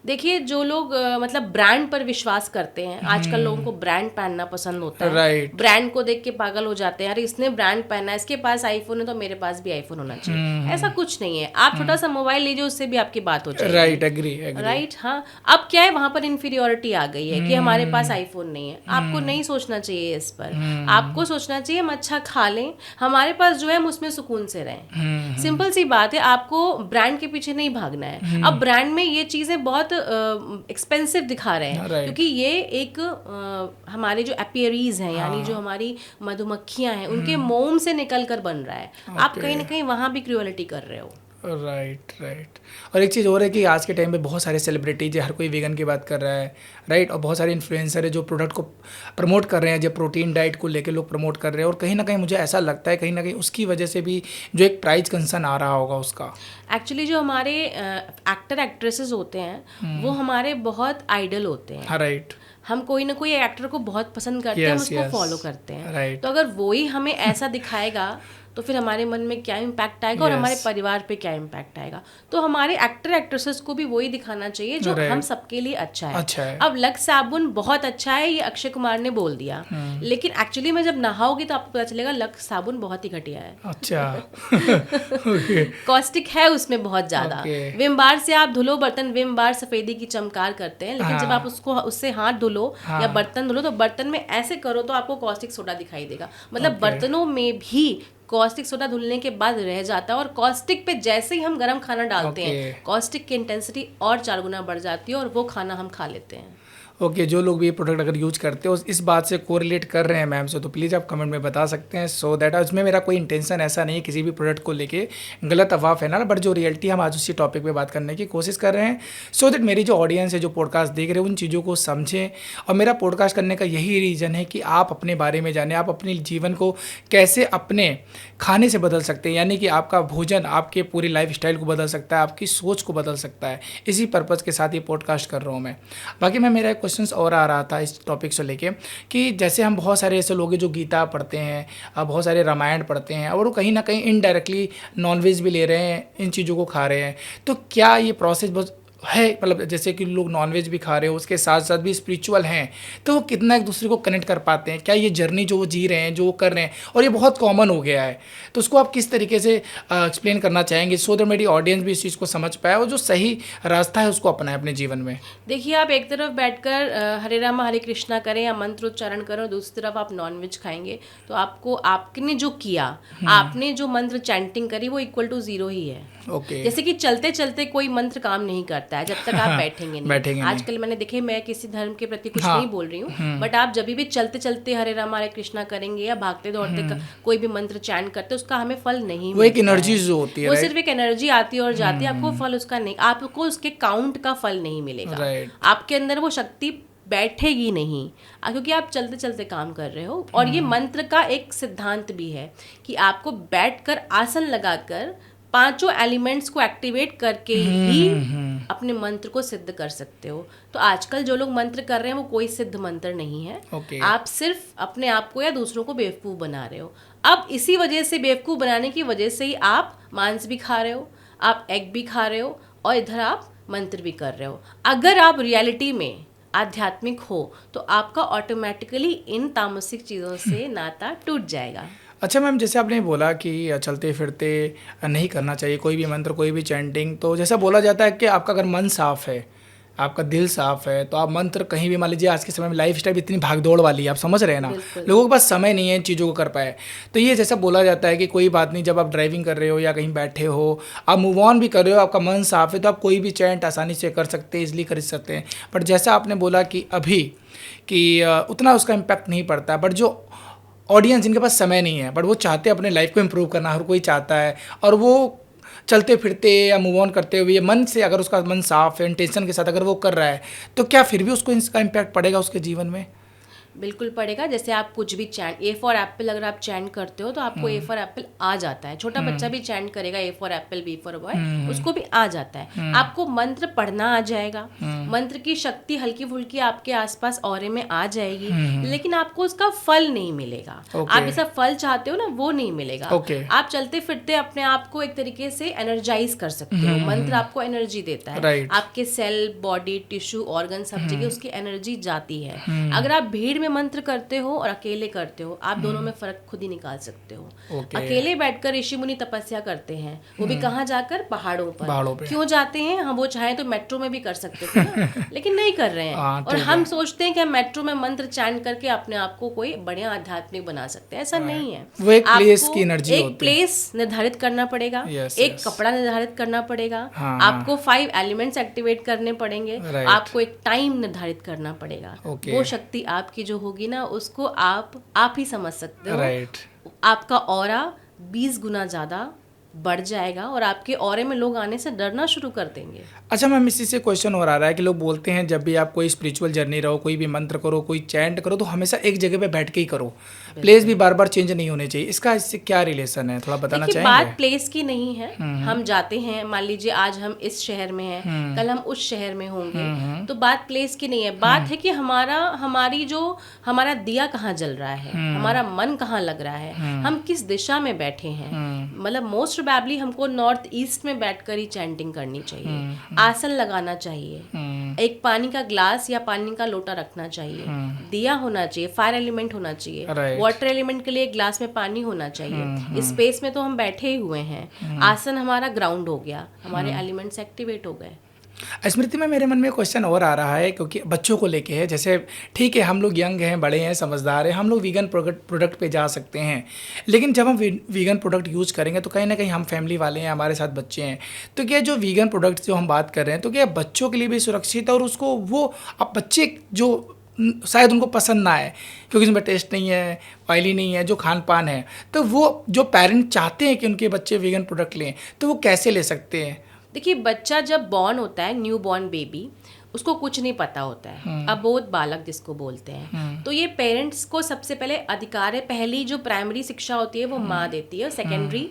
देखिए, जो लोग मतलब ब्रांड पर विश्वास करते हैं, आजकल लोगों को ब्रांड पहनना पसंद होता है। राइट। ब्रांड को देख के पागल हो जाते हैं, अरे इसने ब्रांड पहना है, इसके पास आईफोन है तो मेरे पास भी आईफोन होना चाहिए। ऐसा कुछ नहीं है, आप छोटा सा मोबाइल लीजिए, उससे भी आपकी बात हो जाएगी। Right, agree. राइट। हाँ, अब क्या है, वहां पर इन्फीरियोरिटी आ गई है कि हमारे पास आईफोन नहीं है। आपको नहीं सोचना चाहिए इस पर, आपको सोचना चाहिए हम अच्छा खा लें, हमारे पास जो है हम उसमें सुकून से रहें। सिंपल सी बात है, आपको ब्रांड के पीछे नहीं भागना है। अब ब्रांड में ये चीजें बहुत एक्सपेंसिव दिखा रहे हैं, क्योंकि ये एक हमारे जो एपियरीज हैं, यानी जो हमारी मधुमक्खियां हैं, उनके मोम से निकल कर बन रहा है। आप कहीं ना कहीं वहां भी क्रुएलिटी कर रहे हो। राइट। और एक चीज़ और है कि आज के टाइम पे बहुत सारे सेलिब्रिटीज है, हर कोई वीगन की बात कर रहा है, राइट। और बहुत सारे इन्फ्लुएंसर है जो प्रोडक्ट को प्रमोट कर रहे हैं, जो प्रोटीन डाइट को लेके लोग प्रमोट कर रहे हैं। और कहीं ना कहीं मुझे ऐसा लगता है, कहीं ना कहीं उसकी वजह से भी जो एक प्राइस कंसर्न आ रहा होगा उसका। एक्चुअली जो हमारे एक्टर एक्ट्रेसेस होते हैं वो हमारे बहुत आइडल होते हैं। राइट। हम कोई ना कोई एक्टर को बहुत पसंद करते हैं, हम उसको फॉलो करते हैं। तो अगर वो ही हमें ऐसा दिखाएगा तो फिर हमारे मन में क्या इम्पैक्ट आएगा और हमारे परिवार पे क्या इम्पैक्ट आएगा। तो हमारे एक्टर एक्ट्रेसेस को भी वही दिखाना चाहिए जो हम सबके लिए अच्छा है। अब लक्स साबुन बहुत अच्छा है, ये अक्षय कुमार ने बोल दिया, लेकिन एक्चुअली में जब नहाओगे तो आपको पता चलेगा लक्स साबुन बहुत ही घटिया है। अच्छा। कॉस्टिक है उसमें बहुत ज्यादा। विम बार से आप धुलो बर्तन, विम बार सफेदी की चमकार करते हैं, लेकिन जब आप उससे हाथ धुलो या बर्तन धुलो तो बर्तन में ऐसे करो तो आपको कॉस्टिक सोडा दिखाई देगा। मतलब बर्तनों में भी कॉस्टिक सोडा धुलने के बाद रह जाता है, और कॉस्टिक पे जैसे ही हम गरम खाना डालते हैं, कॉस्टिक की इंटेंसिटी और 4 गुना बढ़ जाती है और वो खाना हम खा लेते हैं। ओके, जो लोग भी ये प्रोडक्ट अगर यूज करते हो इस बात से कोरिलेट कर रहे हैं मैम से, तो प्लीज़ आप कमेंट में बता सकते हैं, सो दैट उसमें मेरा कोई इंटेंशन ऐसा नहीं है किसी भी प्रोडक्ट को लेके गलत अफवाह फैलाना, बट जो रियलिटी हम आज उसी टॉपिक पे बात करने की कोशिश कर रहे हैं, सो दैट मेरी जो ऑडियंस है, जो पॉडकास्ट देख रहे हैं, उन चीज़ों को समझें। और मेरा पॉडकास्ट करने का यही रीज़न है कि आप अपने बारे में जानें, आप अपने जीवन को कैसे अपने खाने से बदल सकते हैं, यानी कि आपका भोजन आपके पूरी लाइफ स्टाइल को बदल सकता है, आपकी सोच को बदल सकता है। इसी पर्पज़ के साथ ये पॉडकास्ट कर रहा हूँ मैं। बाकी मैं मेरा एक क्वेश्चन और आ रहा था इस टॉपिक से लेके कि जैसे हम बहुत सारे ऐसे लोग हैं जो गीता पढ़ते हैं, बहुत सारे रामायण पढ़ते हैं, और वो कहीं ना कहीं इनडायरेक्टली नॉनवेज भी ले रहे हैं, इन चीज़ों को खा रहे हैं, तो क्या ये प्रोसेस बहुत है, मतलब जैसे कि लोग नॉनवेज भी खा रहे हो, उसके साथ साथ भी स्पिरिचुअल हैं, तो वो कितना एक दूसरे को कनेक्ट कर पाते हैं? क्या ये जर्नी जो वो जी रहे हैं, जो वो कर रहे हैं, और ये बहुत कॉमन हो गया है, तो उसको आप किस तरीके से एक्सप्लेन करना चाहेंगे, सो दैट मेरी ऑडियंस भी इस चीज़ को समझ पाए और जो सही रास्ता है उसको अपनाए अपने जीवन में? देखिए, आप एक तरफ बैठकर हरे राम हरे कृष्णा करें या मंत्र उच्चारण करें, और दूसरी तरफ आप नॉनवेज खाएंगे, तो आपको आपने जो किया, आपने जो मंत्र चैंटिंग करी, वो इक्वल टू 0 ही है। जैसे कि चलते चलते कोई मंत्र काम नहीं करता है जब तक आप बैठेंगे नहीं। आजकल मैंने देखे, मैं किसी धर्म के प्रति कुछ नहीं बोल रही हूँ, बट आप जब भी चलते चलते हरे राम हरे कृष्णा करेंगे या भागते दौड़ते कोई भी मंत्र चैंट करते, उसका हमें फल नहीं मिलता। वो एक एनर्जी जो होती है, वो सिर्फ एक एनर्जी आती है और जाती है, आपको फल उसका नहीं, आपको उसके काउंट का फल नहीं मिलेगा, आपके अंदर वो शक्ति बैठेगी नहीं, क्योंकि आप चलते चलते काम कर रहे हो। और ये मंत्र का एक सिद्धांत भी है कि आपको बैठकर आसन लगाकर 5 एलिमेंट्स को एक्टिवेट करके ही अपने मंत्र को सिद्ध कर सकते हो। तो आजकल जो लोग मंत्र कर रहे हैं वो कोई सिद्ध मंत्र नहीं है। आप सिर्फ अपने आप को या दूसरों को बेवकूफ़ बना रहे हो। अब इसी वजह से, बेवकूफ़ बनाने की वजह से ही आप मांस भी खा रहे हो, आप एग भी खा रहे हो, और इधर आप मंत्र भी कर रहे हो। अगर आप रियलिटी में आध्यात्मिक हो तो आपका ऑटोमेटिकली इन तामसिक चीज़ों से नाता टूट जाएगा। अच्छा मैम, जैसे आपने बोला कि चलते फिरते नहीं करना चाहिए कोई भी मंत्र, कोई भी चैंटिंग, तो जैसा बोला जाता है कि आपका अगर मन साफ है, आपका दिल साफ है, तो आप मंत्र कहीं भी, मान लीजिए आज के समय में लाइफ स्टाइल इतनी भागदौड़ वाली है, आप समझ रहे हैं ना, बिल्कुल। लोगों के पास समय नहीं है इन चीज़ों को कर पाए। तो ये जैसा बोला जाता है कि कोई बात नहीं, जब आप ड्राइविंग कर रहे हो या कहीं बैठे हो, आप मूव ऑन भी कर रहे हो, आपका मन साफ है, तो आप कोई भी चैंट आसानी से कर सकते हैं, इजली कर सकते हैं। बट जैसा आपने बोला कि अभी कि उतना उसका इम्पैक्ट नहीं पड़ता, बट जो ऑडियंस जिनके पास समय नहीं है, बट वो चाहते हैं अपने लाइफ को इम्प्रूव करना, हर कोई चाहता है, और वो चलते फिरते या मूव ऑन करते हुए मन से, अगर उसका मन साफ है, इंटेंशन के साथ अगर वो कर रहा है, तो क्या फिर भी उसको इसका इम्पैक्ट पड़ेगा उसके जीवन में? बिल्कुल पड़ेगा। जैसे आप कुछ भी चैंट, ए फॉर एप्पल अगर आप चैंट करते हो तो आपको ए फॉर एप्पल आ जाता है। छोटा बच्चा भी चैंट करेगा A for apple, B for boy, उसको भी आ जाता है। आपको मंत्र पढ़ना आ जाएगा, मंत्र की शक्ति हल्की फुल्की आपके आसपास ऑरे में आ जाएगी, लेकिन आपको उसका फल नहीं मिलेगा। आप जैसा फल चाहते हो ना, वो नहीं मिलेगा। आप चलते फिरते अपने आप को एक तरीके से एनर्जाइज कर सकते हो। मंत्र आपको एनर्जी देता है, आपके सेल, बॉडी, टिश्यू, ऑर्गन, सब जगह उसकी एनर्जी जाती है। अगर आप भीड़ में मंत्र करते हो और अकेले करते हो, आप दोनों में फर्क खुद ही निकाल सकते हो। अकेले बैठकर ऋषि मुनि तपस्या करते हैं, वो भी कहाँ जाकर, पहाड़ों पर। क्यों जाते हैं? हम वो चाहे तो मेट्रो में भी कर सकते थे ना, लेकिन नहीं कर रहे हैं। और हम सोचते हैं कि हम मेट्रो में मंत्र चैंट करके अपने आप को कोई बढ़िया आध्यात्मिक बना सकते हैं। ऐसा नहीं है। वो एक प्लेस की एनर्जी होती है। एक प्लेस निर्धारित करना पड़ेगा, एक कपड़ा निर्धारित करना पड़ेगा, आपको 5 एलिमेंट्स एक्टिवेट करने पड़ेंगे, आपको एक टाइम निर्धारित करना पड़ेगा। वो शक्ति आपकी जो होगी ना, उसको आप ही समझ सकते हो। आपका ऑरा 20 गुना ज्यादा बढ़ जाएगा और आपके ऑरे में लोग आने से डरना शुरू कर देंगे। अच्छा मैम, इसी से क्वेश्चन हो रहा है कि लोग बोलते हैं जब भी आप कोई स्पिरिचुअल जर्नी रहो, कोई भी मंत्र करो, कोई चैंट करो, तो हमेशा एक जगह पे बैठ के ही करो, प्लेस भी बार बार चेंज नहीं होने चाहिए। इसका इससे क्या रिलेशन है, थोड़ा बताना चाहेंगे? बात प्लेस की नहीं है। हम जाते हैं, मान लीजिए आज हम इस शहर में हैं, कल हम उस शहर में होंगे, तो बात प्लेस की नहीं है। बात है कि हमारा दिया कहाँ जल रहा है, हमारा मन कहाँ लग रहा है, हम किस दिशा में बैठे हैं। मतलब मोस्ट प्रोबेबली हमको नॉर्थ ईस्ट में बैठकर ही चैंटिंग करनी चाहिए, आसन लगाना चाहिए, एक पानी का ग्लास या पानी का लोटा रखना चाहिए, दिया होना चाहिए, फायर एलिमेंट होना चाहिए, वाटर एलिमेंट के लिए एक ग्लास में पानी होना चाहिए। इस स्पेस में तो हम बैठे ही हुए हैं, आसन हमारा ग्राउंड हो गया, हमारे एलिमेंट्स एक्टिवेट हो गए। स्मृति में मेरे मन में क्वेश्चन और आ रहा है, क्योंकि बच्चों को लेके है, जैसे ठीक है हम लोग यंग हैं, बड़े हैं, समझदार हैं, हम लोग वीगन प्रोडक्ट पे जा सकते हैं, लेकिन जब हम वीगन प्रोडक्ट यूज़ करेंगे तो कहीं ना कहीं हम फैमिली वाले हैं, हमारे साथ बच्चे हैं, तो क्या जो वीगन प्रोडक्ट जो हम बात कर रहे हैं, तो क्या बच्चों के लिए भी सुरक्षित है? और उसको वो अब बच्चे जो शायद उनको पसंद ना आए क्योंकि उसमें टेस्ट नहीं है, ऑयली नहीं है, जो खान पान है, तो वो जो पेरेंट चाहते हैं कि उनके बच्चे वीगन प्रोडक्ट लें, तो वो कैसे ले सकते हैं? देखिए, बच्चा जब बॉर्न होता है, न्यू बॉर्न बेबी, उसको कुछ नहीं पता होता है, अबोध बालक जिसको बोलते हैं, तो ये पेरेंट्स को सबसे पहले अधिकार है। पहली जो प्राइमरी शिक्षा होती है वो माँ देती है, सेकेंडरी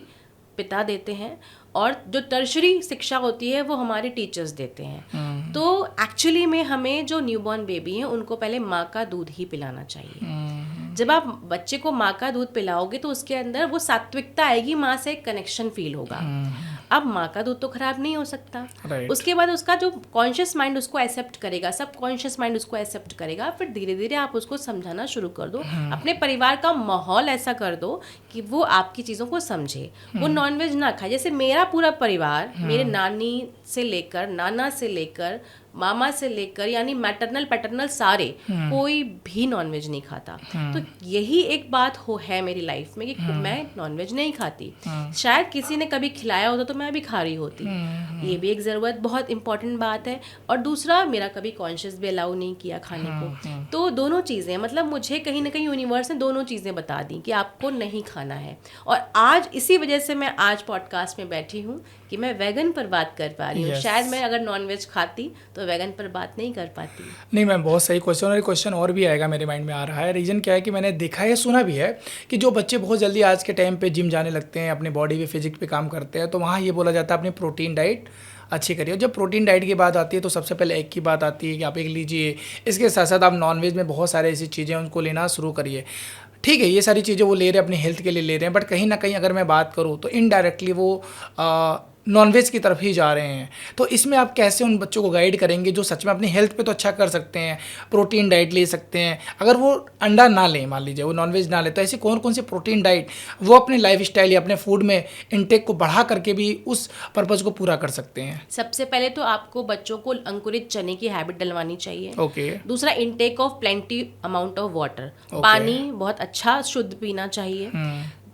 पिता देते हैं, और जो टर्शरी शिक्षा होती है वो हमारे टीचर्स देते हैं। तो एक्चुअली में हमें जो न्यूबॉर्न बेबी हैं उनको पहले माँ का दूध ही पिलाना चाहिए। जब आप बच्चे को माँ का दूध पिलाओगे तो उसके अंदर वो सात्विकता आएगी, माँ से कनेक्शन फील होगा। अब माँ का दूध तो खराब नहीं हो सकता, उसके बाद उसका जो कॉन्शियस माइंड उसको एक्सेप्ट करेगा, सब कॉन्शियस माइंड उसको एक्सेप्ट करेगा, फिर धीरे धीरे आप उसको समझाना शुरू कर दो, अपने परिवार का माहौल ऐसा कर दो कि वो आपकी चीज़ों को समझे, वो नॉनवेज ना खाए। जैसे मेरा पूरा परिवार, मेरे नानी से लेकर, नाना से लेकर, मामा से लेकर, यानी मैटरनल पैटर्नल सारे, कोई भी नॉनवेज नहीं खाता। तो यही एक बात है मेरी लाइफ में कि मैं नॉनवेज नहीं खाती। शायद किसी ने कभी खिलाया होता तो मैं भी खा रही होती, ये भी एक ज़रूरत, बहुत इंपॉर्टेंट बात है। और दूसरा, मेरा कभी कॉन्शियस भी अलाउ नहीं किया खाने को। तो दोनों चीज़ें, मतलब मुझे कहीं ना कहीं यूनिवर्स ने दोनों चीज़ें बता दी कि आपको नहीं खाना है। और आज इसी वजह से मैं आज पॉडकास्ट में बैठी हूँ कि मैं वेगन पर बात कर पा रही हूँ। शायद मैं अगर नॉनवेज खाती तो वेगन पर बात नहीं कर पाती। नहीं मैम, बहुत सही क्वेश्चन, और क्वेश्चन और भी आएगा मेरे माइंड में आ रहा है। रीज़न क्या है कि मैंने देखा है, सुना भी है कि जो बच्चे बहुत जल्दी आज के टाइम पे जिम जाने लगते हैं, अपने बॉडी पे, फिजिक्स पे काम करते हैं, तो वहाँ ये बोला जाता है अपनी प्रोटीन डाइट अच्छी करिए। जब प्रोटीन डाइट की बात आती है तो सबसे पहले एग की बात आती है कि आप एग लीजिए, इसके साथ साथ आप नॉनवेज में बहुत सारे ऐसी चीज़ें उनको लेना शुरू करिए। ठीक है, ये सारी चीज़ें वो ले रहे हैं, अपनी हेल्थ के लिए ले रहे हैं, बट कहीं ना कहीं अगर मैं बात करूँ तो इनडायरेक्टली वो नॉनवेज की तरफ ही जा रहे हैं। तो इसमें आप कैसे उन बच्चों को गाइड करेंगे जो सच में अपनी हेल्थ पे तो अच्छा कर सकते हैं, प्रोटीन डाइट ले सकते हैं, अगर वो अंडा ना लें, मान लीजिए वो नॉनवेज ना ले, तो ऐसी कौन कौन सी प्रोटीन डाइट वो अपने लाइफस्टाइल या अपने फूड में इनटेक को बढ़ा करके भी उस पर्पज़ को पूरा कर सकते हैं? सबसे पहले तो आपको बच्चों को अंकुरित चने की हैबिट डलवानी चाहिए। ओके। दूसरा, intake of plenty amount of water, पानी बहुत अच्छा शुद्ध पीना चाहिए।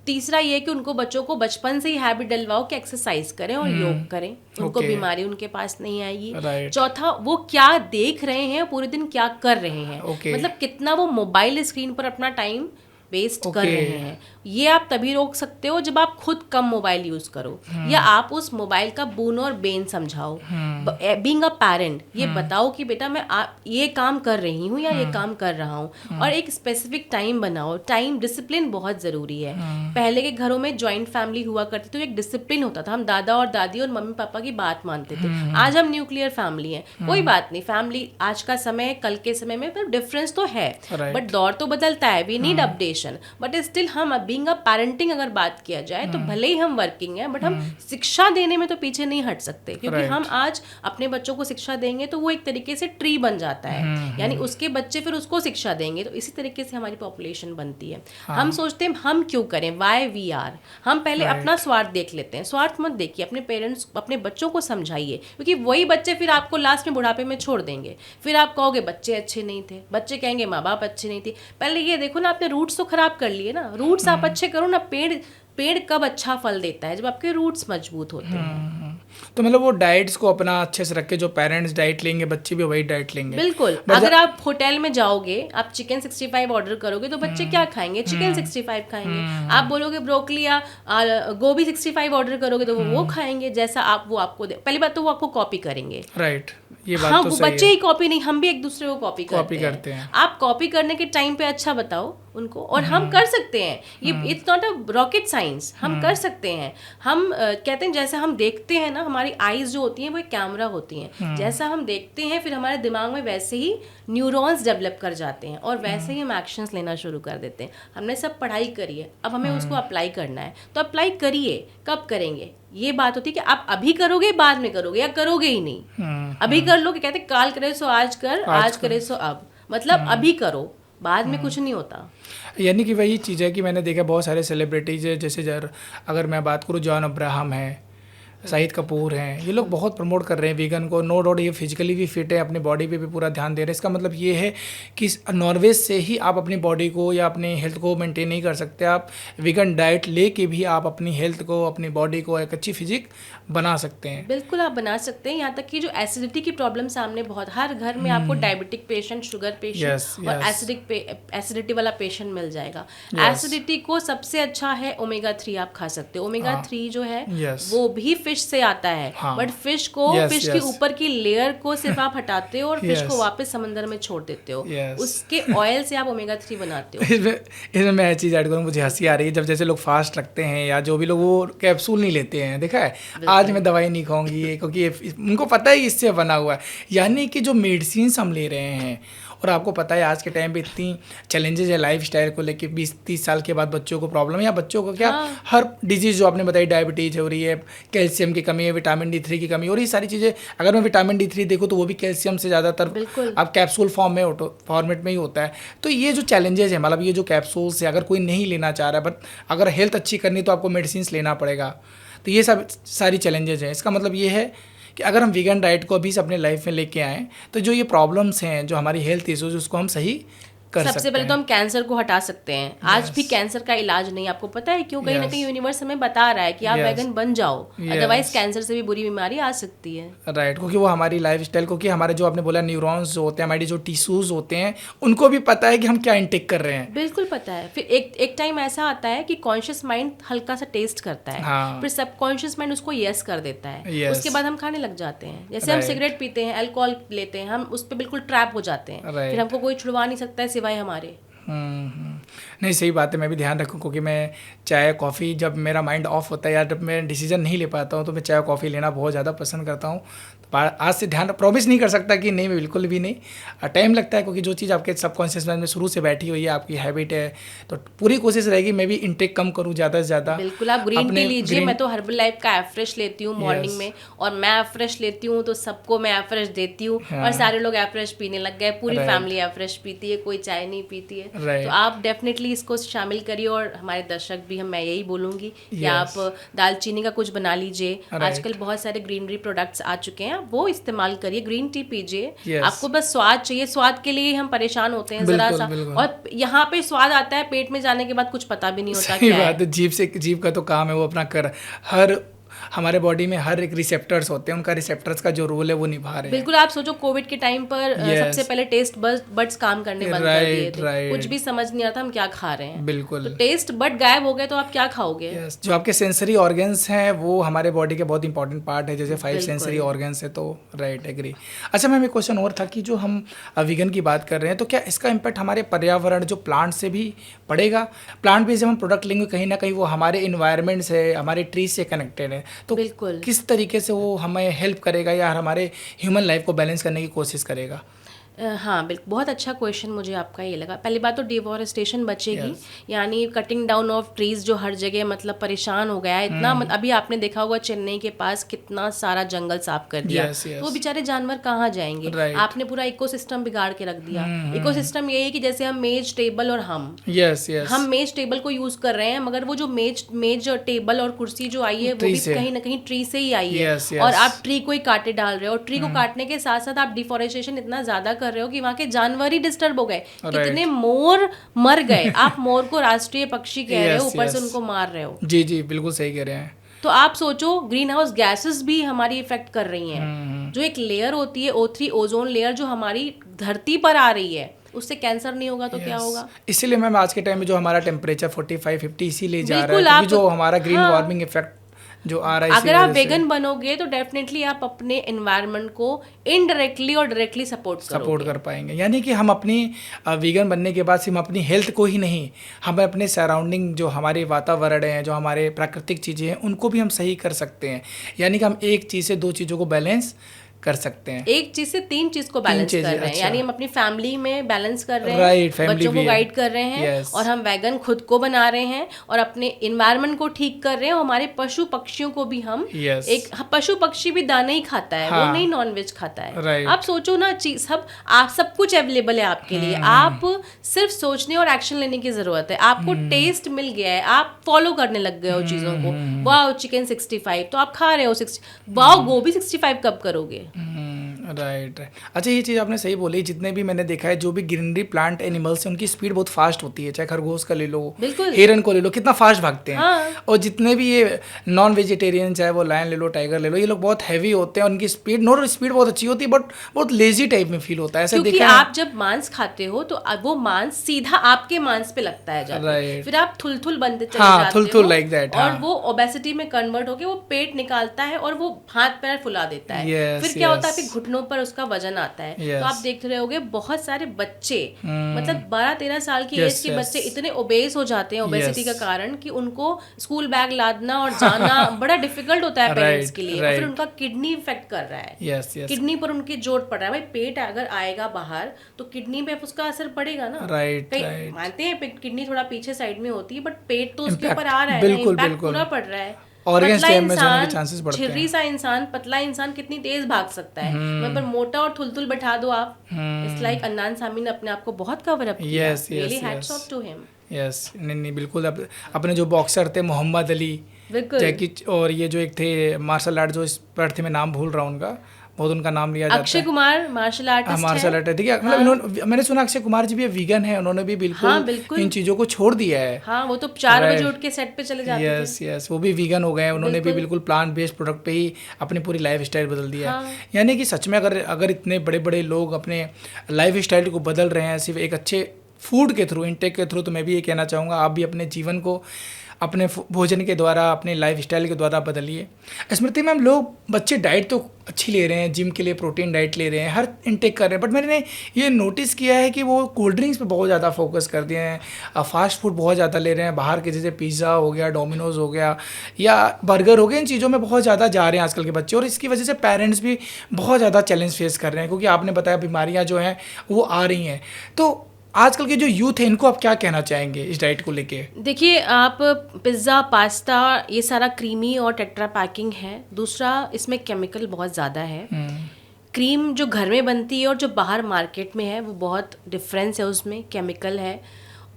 तीसरा ये कि उनको बच्चों को बचपन से ही हैबिट डलवाओ कि एक्सरसाइज करें और योग करें, उनको Okay. बीमारी उनके पास नहीं आएगी। Right. चौथा, वो क्या देख रहे हैं, पूरे दिन क्या कर रहे हैं, Okay. मतलब कितना वो मोबाइल स्क्रीन पर अपना टाइम वेस्ट कर Okay. रहे हैं। ये आप तभी रोक सकते हो जब आप खुद कम मोबाइल यूज करो, या आप उस मोबाइल का बून और बेन समझाओ। बीइंग अ पेरेंट ये बताओ कि बेटा मैं ये काम कर रही हूँ या ये काम कर रहा हूँ, और एक स्पेसिफिक टाइम बनाओ। टाइम डिसिप्लिन बहुत ज़रूरी है। पहले के घरों में जॉइंट फैमिली हुआ करती थी, तो एक डिसिप्लिन होता था, हम दादा और दादी और मम्मी पापा की बात मानते थे। आज हम न्यूक्लियर फैमिली है, कोई बात नहीं, फैमिली आज का समय कल के समय में डिफरेंस तो है, बट दौर तो बदलता है, we need updation. But still हम बीइंग अ पेरेंटिंग अगर बात किया जाए तो भले ही हम वर्किंग हैं, बट हम शिक्षा देने में तो पीछे नहीं हट सकते, क्योंकि हम आज अपने बच्चों को शिक्षा देंगे तो वो एक तरीके से ट्री बन जाता है, यानी उसके बच्चे फिर उसको शिक्षा देंगे, तो इसी तरीके से हमारी पॉपुलेशन बनती है। हम सोचते हैं हम क्यों करें, वाई वी आर, हम पहले अपना स्वार्थ देख लेते हैं। स्वार्थ मत देखिए, अपने पेरेंट्स अपने बच्चों को समझाइए, क्योंकि वही बच्चे फिर आपको लास्ट में बुढ़ापे में छोड़ देंगे। फिर आप कहोगे बच्चे अच्छे नहीं थे, बच्चे कहेंगे माँ बाप अच्छे नहीं थे। पहले ये देखो ना, आपने रूट्स तो खराब कर लिए ना, रूट्स आप अच्छे करो ना। पेड़ कब अच्छा फल देता है, जब आपके रूट्स मजबूत होते हैं। तो मतलब वो डाइट्स को अपना अच्छे से रख के, जो पेरेंट्स डाइट लेंगे बच्चे भी वही डाइट लेंगे। बिल्कुल। अगर आप होटल में जाओगे, आप चिकन 65 ऑर्डर करोगे तो बच्चे क्या खाएंगे, चिकन 65 खाएंगे। आप बोलोगे ब्रोकली या गोभी 65 ऑर्डर करोगे तो वो खाएंगे जैसा आप, वो आपको पहली बात तो वो आपको कॉपी करेंगे। राइट, ये बात हाँ, तो वो सही बच्चे है। ही कॉपी नहीं, हम भी एक दूसरे को कॉपी करते हैं। आप कॉपी करने के टाइम पे अच्छा बताओ उनको, और हम कर सकते हैं ये, it's not a rocket science, हम कर सकते हैं। हम कहते हैं जैसे हम देखते हैं ना, हमारी आईज जो होती हैं वो एक कैमरा होती हैं, जैसा हम देखते हैं फिर हमारे दिमाग में वैसे ही न्यूरॉन्स डेवलप कर जाते हैं, और वैसे ही हम एक्शंस लेना शुरू कर देते हैं। हमने सब पढ़ाई करी है, अब हमें उसको अप्लाई करना है, तो अप्लाई करिए। कब करेंगे, ये बात होती है कि आप अभी करोगे बाद में करोगे, या करोगे ही नहीं। अभी कर लो, कि कहते काल करे सो आज कर, आज करे सो अब, मतलब अभी करो, बाद में कुछ नहीं होता। यानी कि वही चीज़ है कि मैंने देखा बहुत सारे सेलिब्रिटीज़ है, जैसे अगर मैं बात करूँ, जॉन अब्राहम है, शाहिद कपूर हैं, ये लोग बहुत प्रमोट कर रहे हैं वीगन को। नो डाउट ये फिजिकली भी फिट है, अपनी बॉडी पे भी पूरा ध्यान दे रहे हैं। इसका मतलब ये है कि नॉनवेज से ही आप अपनी बॉडी को या अपनी हेल्थ को मेंटेन नहीं कर सकते। आप वीगन डाइट लेके भी आप अपनी हेल्थ को, अपनी बॉडी को एक अच्छी फिजिक बना सकते हैं। बिल्कुल आप बना सकते हैं। यहाँ तक कि जो एसिडिटी की प्रॉब्लम सामने बहुत, हर घर में आपको डायबिटिक पेशेंट, शुगर पेशेंट और एसिडिटी वाला पेशेंट मिल जाएगा। एसिडिटी को सबसे अच्छा है ओमेगा 3 आप खा सकते हो। ओमेगा 3 जो है वो भी फिश से आता है, बट फिश को फिश के ऊपर की लेयर को सिर्फ आप हटाते हो और फिश को वापस समंदर में छोड़ देते हो। उसके ऑयल से आप ओमेगा 3 बनाते हो। इसमें मैं चीज़ ऐड करूँ, मुझे हंसी आ रही है, जब जैसे लोग फास्ट रखते हैं या जो भी लोग वो कैप्सूल नहीं लेते हैं, देखा है, आज मैं दवाई नहीं खाऊंगी क्योंकि उनको पता है इससे बना हुआ है। यानी कि जो मेडिसिन हम ले रहे हैं, और आपको पता है आज के टाइम पे इतनी चैलेंजेस है लाइफ स्टाइल को लेके, 20-30 साल के बाद बच्चों को प्रॉब्लम, या बच्चों को क्या हर डिजीज़ जो आपने बताई, डायबिटीज़ हो रही है, कैल्शियम की कमी है, विटामिन D3 की कमी, और ये सारी चीज़ें। अगर मैं विटामिन D3 देखूँ तो वो भी कैल्शियम से ज़्यादातर अब कैप्सूल फॉर्मेट में ही होता है। तो ये जो चैलेंजेस है, मतलब ये जो कैप्सूल्स है, अगर कोई नहीं लेना चाह रहा है, बट अगर हेल्थ अच्छी करनी तो आपको मेडिसिन लेना पड़ेगा। तो ये सब सारी चैलेंजेस हैं। इसका मतलब ये है कि अगर हम वीगन डाइट को अभी से अपने लाइफ में लेके आएँ तो जो ये प्रॉब्लम्स हैं, जो हमारी हेल्थ इश्यूज, उसको हम सही कर सबसे पहले तो हम कैंसर को हटा सकते हैं। आज भी कैंसर का इलाज नहीं, आपको पता है क्यों? कहीं ना कहीं यूनिवर्स हमें बता रहा है कि आप वेगन बन जाओ, अदरवाइज कैंसर से भी बुरी बीमारी आ सकती है। राइट, क्योंकि वो हमारी लाइफस्टाइल, क्योंकि हमारे जो आपने बोला न्यूरॉन्स जो होते हैं, हमारी जो टिश्यूज होते हैं, उनको भी पता है कि हम क्या इनटेक कर रहे हैं। बिल्कुल पता है। फिर एक टाइम ऐसा आता है कि कॉन्शियस माइंड हल्का सा टेस्ट करता है, फिर सबकॉन्शियस माइंड उसको यस कर देता है, उसके बाद हम खाने लग जाते हैं। जैसे हम सिगरेट पीते हैं, अल्कोहल लेते हैं, हम उस पर बिल्कुल ट्रैप हो जाते हैं, फिर हमको कोई छुड़वा नहीं सकता है सिवाय हमारे। नहीं, सही बात है, मैं भी ध्यान रखूँ, क्योंकि मैं चाय कॉफ़ी, जब मेरा माइंड ऑफ होता है या जब मैं डिसीजन नहीं ले पाता हूँ तो मैं चाय कॉफ़ी लेना बहुत ज़्यादा पसंद करता हूँ। तो आज से ध्यान, प्रॉमिस नहीं कर सकता कि नहीं, मैं बिल्कुल भी नहीं। टाइम लगता है, क्योंकि जो चीज़ आपके सबकॉन्शियस माइंड में शुरू से बैठी हुई है, आपकी हैबिट है, तो पूरी कोशिश रहेगी मैं भी इंटेक कम करूँ ज़्यादा से ज़्यादा। बिल्कुल, आप ग्रीन टी लीजिए। मैं तो हर्बल लाइफ का एफ्रेश लेती हूँ मॉर्निंग में, और मैं एफ्रेश लेती हूँ तो सबको मैं एफ्रेश देती हूँ, और सारे लोग एफ्रेश पीने लग गए। पूरी फैमिली एफ्रेश पीती है, कोई चाय नहीं पीती है। तो आप डेफिनेटली इसको शामिल करिए, और हमारे दर्शक भी, मैं यही बोलूँगी कि आप दालचीनी का कुछ बना लीजिए। आजकल बहुत सारे ग्रीनरी प्रोडक्ट्स आ चुके हैं, वो इस्तेमाल करिए, ग्रीन टी पीजिए। आपको बस स्वाद चाहिए, स्वाद के लिए हम परेशान होते हैं जरा सा, और यहाँ पे स्वाद आता है, पेट में जाने के बाद कुछ पता भी नहीं होता क्या है। जीभ का तो काम है वो अपना कर, हर हमारे बॉडी में हर एक रिसेप्टर्स होते हैं, उनका रिसेप्टर्स का जो रोल है वो निभा रहे हैं। बिल्कुल, आप सोचो कोविड के टाइम पर सबसे पहले टेस्ट बड्स काम करने बंद कर दिए थे, कुछ भी समझ नहीं आता हम क्या खा रहे हैं। बिल्कुल, तो टेस्ट बड गायब हो गए तो आप क्या खाओगे? जो आपके सेंसरी ऑर्गन्स हैं वो हमारे बॉडी के बहुत इंपॉर्टेंट पार्ट है, जैसे 5 सेंसरी ऑर्गन्स है, तो राइट, एग्री। अच्छा मैम, एक क्वेश्चन और था कि जो हम वीगन की बात कर रहे हैं, तो क्या इसका इम्पैक्ट हमारे पर्यावरण जो प्लांट से भी पड़ेगा? प्लांट बेस्ड जब हम प्रोडक्ट लेंगे, कहीं ना कहीं वो हमारे इन्वायरमेंट से, हमारे ट्री से कनेक्टेड है, तो बिल्कुल किस तरीके से वो हमें हेल्प करेगा या हमारे ह्यूमन लाइफ को बैलेंस करने की कोशिश करेगा? हाँ बिल्कुल, बहुत अच्छा क्वेश्चन मुझे आपका ये लगा। पहली बात तो डिफॉरेस्टेशन बचेगी, यानी कटिंग डाउन ऑफ ट्रीज जो हर जगह मतलब परेशान हो गया है इतना। अभी आपने देखा होगा चेन्नई के पास कितना सारा जंगल साफ कर दिया, तो वो बेचारे जानवर कहाँ जाएंगे? आपने पूरा इकोसिस्टम बिगाड़ के रख दिया। इकोसिस्टम ये है कि जैसे हम मेज टेबल और हम मेज टेबल को यूज कर रहे हैं, मगर वो जो मेज टेबल और कुर्सी जो आई है वो भी कहीं ना कहीं ट्री से ही आई है, और आप ट्री को ही काटे डाल रहे हो, और ट्री को काटने के साथ साथ आप डिफॉरेस्टेशन इतना ज्यादा कर रहे हो कि वहां के जानवर ही डिस्टर्ब हो गए। कितने मोर मर गए। आप मोर को राष्ट्रीय पक्षी कह रहे हो, ऊपर से उनको मार रहे हो। जी जी, बिल्कुल सही कह रहे हैं। तो आप सोचो, ग्रीन हाउस गैसेस भी हमारी इफेक्ट कर रही हैं। जो एक लेयर होती है O3 ओजोन लेयर, जो हमारी धरती पर आ रही है, उससे कैंसर नहीं होगा तो क्या होगा? इसीलिए मैम आज के टाइम में जो हमारा टेम्परेचर 45-50 इसीलिए जा रहा है, क्योंकि जो हमारा ग्रीन वार्मिंग इफेक्ट जो आ रहा है। अगर आप वेगन बनोगे तो डेफिनेटली आप अपने एनवायरनमेंट को इनडायरेक्टली और डायरेक्टली सपोर्ट कर पाएंगे। यानी कि हम अपनी वीगन बनने के बाद सिर्फ अपनी हेल्थ को ही नहीं, हमें अपने सराउंडिंग जो हमारे वातावरण है, जो हमारे प्राकृतिक चीज़ें हैं, उनको भी हम सही कर सकते हैं। यानी कि हम एक चीज़ से 2 चीज़ों को बैलेंस कर सकते हैं, एक चीज से 3 चीज को बैलेंस कर रहे हैं। अच्छा। यानी हम अपनी फैमिली में बैलेंस कर रहे हैं, बच्चों को गाइड कर रहे हैं, और हम वैगन खुद को बना रहे हैं, और अपने इन्वायरमेंट को ठीक कर रहे हैं। हमारे पशु पक्षियों को भी हम एक पशु पक्षी भी दाना ही खाता है, वो नहीं नॉनवेज खाता है। आप सोचो ना, सब कुछ अवेलेबल है आपके लिए, आप सिर्फ सोचने और एक्शन लेने की जरूरत है। आपको टेस्ट मिल गया है, आप फॉलो करने लग गए हो चीजों को। वाओ चिकन 65 तो आप खा रहे हो, वाओ गोभी 65 कब करोगे? राइट। अच्छा, ये चीज़ आपने सही बोली। जितने भी मैंने देखा है, जो भी ग्रीनरी प्लांट एनिमल्स हैं, उनकी स्पीड बहुत फास्ट होती है। चाहे खरगोश का ले लो, हिरन को ले लो, कितना फास्ट भागते हैं। और जितने भी ये नॉन वेजिटेरियन, चाहे वो लायन ले लो, टाइगर ले लो, ये लोग बहुत हैवी होते हैं। उनकी स्पीड बहुत अच्छी होती है, बट बहुत लेजी टाइप में फील होता है। ऐसा देखा है, आप जब मांस खाते हो तो वो मांस सीधा आपके मांस पे लगता है, फिर आप थुलथुल बनते चले जाते हो, लाइक दैट, और वो ओबेसिटी में कन्वर्ट होके वो पेट निकालता है, और वो हाथ पैर फुला देता है। फिर क्या होता है, घुटनों पर उसका वजन आता है। तो आप देख रहे होगे बहुत सारे बच्चे, मतलब 12-13 साल की एज के बच्चे इतने ओबेस हो जाते हैं ओबेसिटी का कारण, कि उनको स्कूल बैग लादना और जाना बड़ा डिफिकल्ट होता है पेरेंट्स के लिए। फिर उनका किडनी इफेक्ट कर रहा है, किडनी पर उनकी चोट पड़ रहा है। भाई पेट अगर आएगा बाहर तो किडनी पे उसका असर पड़ेगा ना। मानते हैं किडनी थोड़ा पीछे साइड में होती है, बट पेट तो उसके ऊपर आ रहा है, इम्पैक्ट पूरा पड़ रहा है। छिर्री सा इंसान, पतला इंसान कितनी तेज भाग सकता है, मैं पर मोटा और थुलथुल बैठा दो आप। इट्स लाइक अन्नान सामी ने अपने आप को बहुत कवर अप किया। Really hats off to him. नहीं बिल्कुल। अपने जो बॉक्सर थे मोहम्मद अली, जैकी, और ये जो एक थे मार्शल आर्ट, जो इस प्रति में नाम भूल रहा हूँ उनका, बहुत उनका नाम लिया जाता है। अक्षय कुमार मार्शल आर्ट, ठीक है। मतलब मैंने सुना अक्षय कुमार जी भी वीगन है, उन्होंने भी बिल्कुल इन चीजों को छोड़ दिया है। वो तो 4 बजे उठ के सेट पे चले जाते थे। वो भी वीगन हो गए हैं। उन्होंने भी बिल्कुल प्लांट बेस्ड प्रोडक्ट पे ही अपनी पूरी लाइफ स्टाइल बदल दिया है। यानी कि सच में अगर इतने बड़े बड़े लोग अपने लाइफ स्टाइल को बदल रहे हैं सिर्फ एक अच्छे फूड के थ्रू, इनटेक के थ्रू, तो मैं भी ये कहना चाहूँगा आप भी अपने जीवन को अपने भोजन के द्वारा, अपने लाइफस्टाइल के द्वारा बदलिए। स्मृति मैम, लोग बच्चे डाइट तो अच्छी ले रहे हैं, जिम के लिए प्रोटीन डाइट ले रहे हैं, हर इनटेक कर रहे हैं, बट मैंने ये नोटिस किया है कि वो कोल्ड ड्रिंक्स पे बहुत ज़्यादा फोकस कर दिए हैं, फास्ट फूड बहुत ज़्यादा ले रहे हैं, बाहर के जैसे पिज़्ज़ा हो गया, डोमिनोज हो गया या बर्गर हो गया, इन चीज़ों में बहुत ज़्यादा जा रहे हैं आजकल के बच्चे, और इसकी वजह से पेरेंट्स भी बहुत ज़्यादा चैलेंज फेस कर रहे हैं, क्योंकि आपने बताया बीमारियाँ जो हैं वो आ रही हैं। तो आजकल के जो यूथ है, इनको आप क्या कहना चाहेंगे इस डाइट को लेके? देखिए, आप पिज़्ज़ा, पास्ता, ये सारा क्रीमी और टेट्रा पैकिंग है। दूसरा, इसमें केमिकल बहुत ज़्यादा है। क्रीम जो घर में बनती है और जो बाहर मार्केट में है वो बहुत डिफरेंस है, उसमें केमिकल है।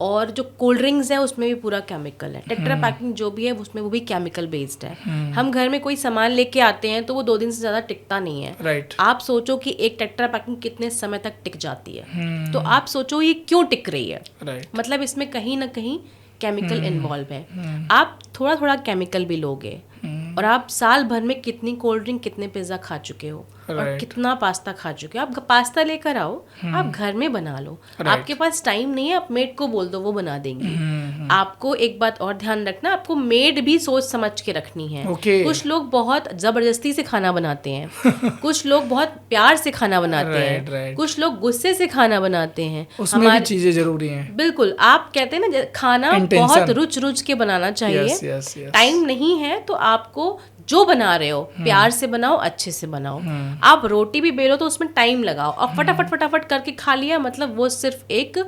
और जो कोल्ड ड्रिंक्स है उसमें भी पूरा केमिकल है। टेट्रा पैकिंग जो भी है उसमें वो भी केमिकल बेस्ड है। हम घर में कोई सामान लेके आते हैं तो वो 2 दिन से ज़्यादा टिकता नहीं है। राइट। आप सोचो कि एक टेट्रा पैकिंग कितने समय तक टिक जाती है, तो आप सोचो ये क्यों टिक रही है। राइट। मतलब इसमें कहीं ना कहीं केमिकल इन्वॉल्व है। आप थोड़ा थोड़ा केमिकल भी लोगे, और आप साल भर में कितनी कोल्ड ड्रिंक, कितने पिज्ज़ा खा चुके हो, और कितना पास्ता खा चुके हो। आप पास्ता लेकर आओ, आप घर में बना लो। आपके पास टाइम नहीं है, आप मेड को बोल दो, वो बना देंगी। आपको एक बात और ध्यान रखना, आपको मेड भी सोच समझ के रखनी है। कुछ लोग बहुत जबरदस्ती से खाना बनाते हैं, कुछ लोग बहुत प्यार से खाना बनाते हैं, कुछ लोग गुस्से से खाना बनाते हैं। उसमें भी चीजें जरूरी हैं। बिल्कुल, आप कहते हैं ना, खाना बहुत रुच के बनाना चाहिए। टाइम नहीं है तो आपको जो बना रहे हो प्यार से बनाओ, अच्छे से बनाओ। आप रोटी भी बेलो तो उसमें टाइम लगाओ, और फटाफट फटाफट करके खा लिया, मतलब वो सिर्फ एक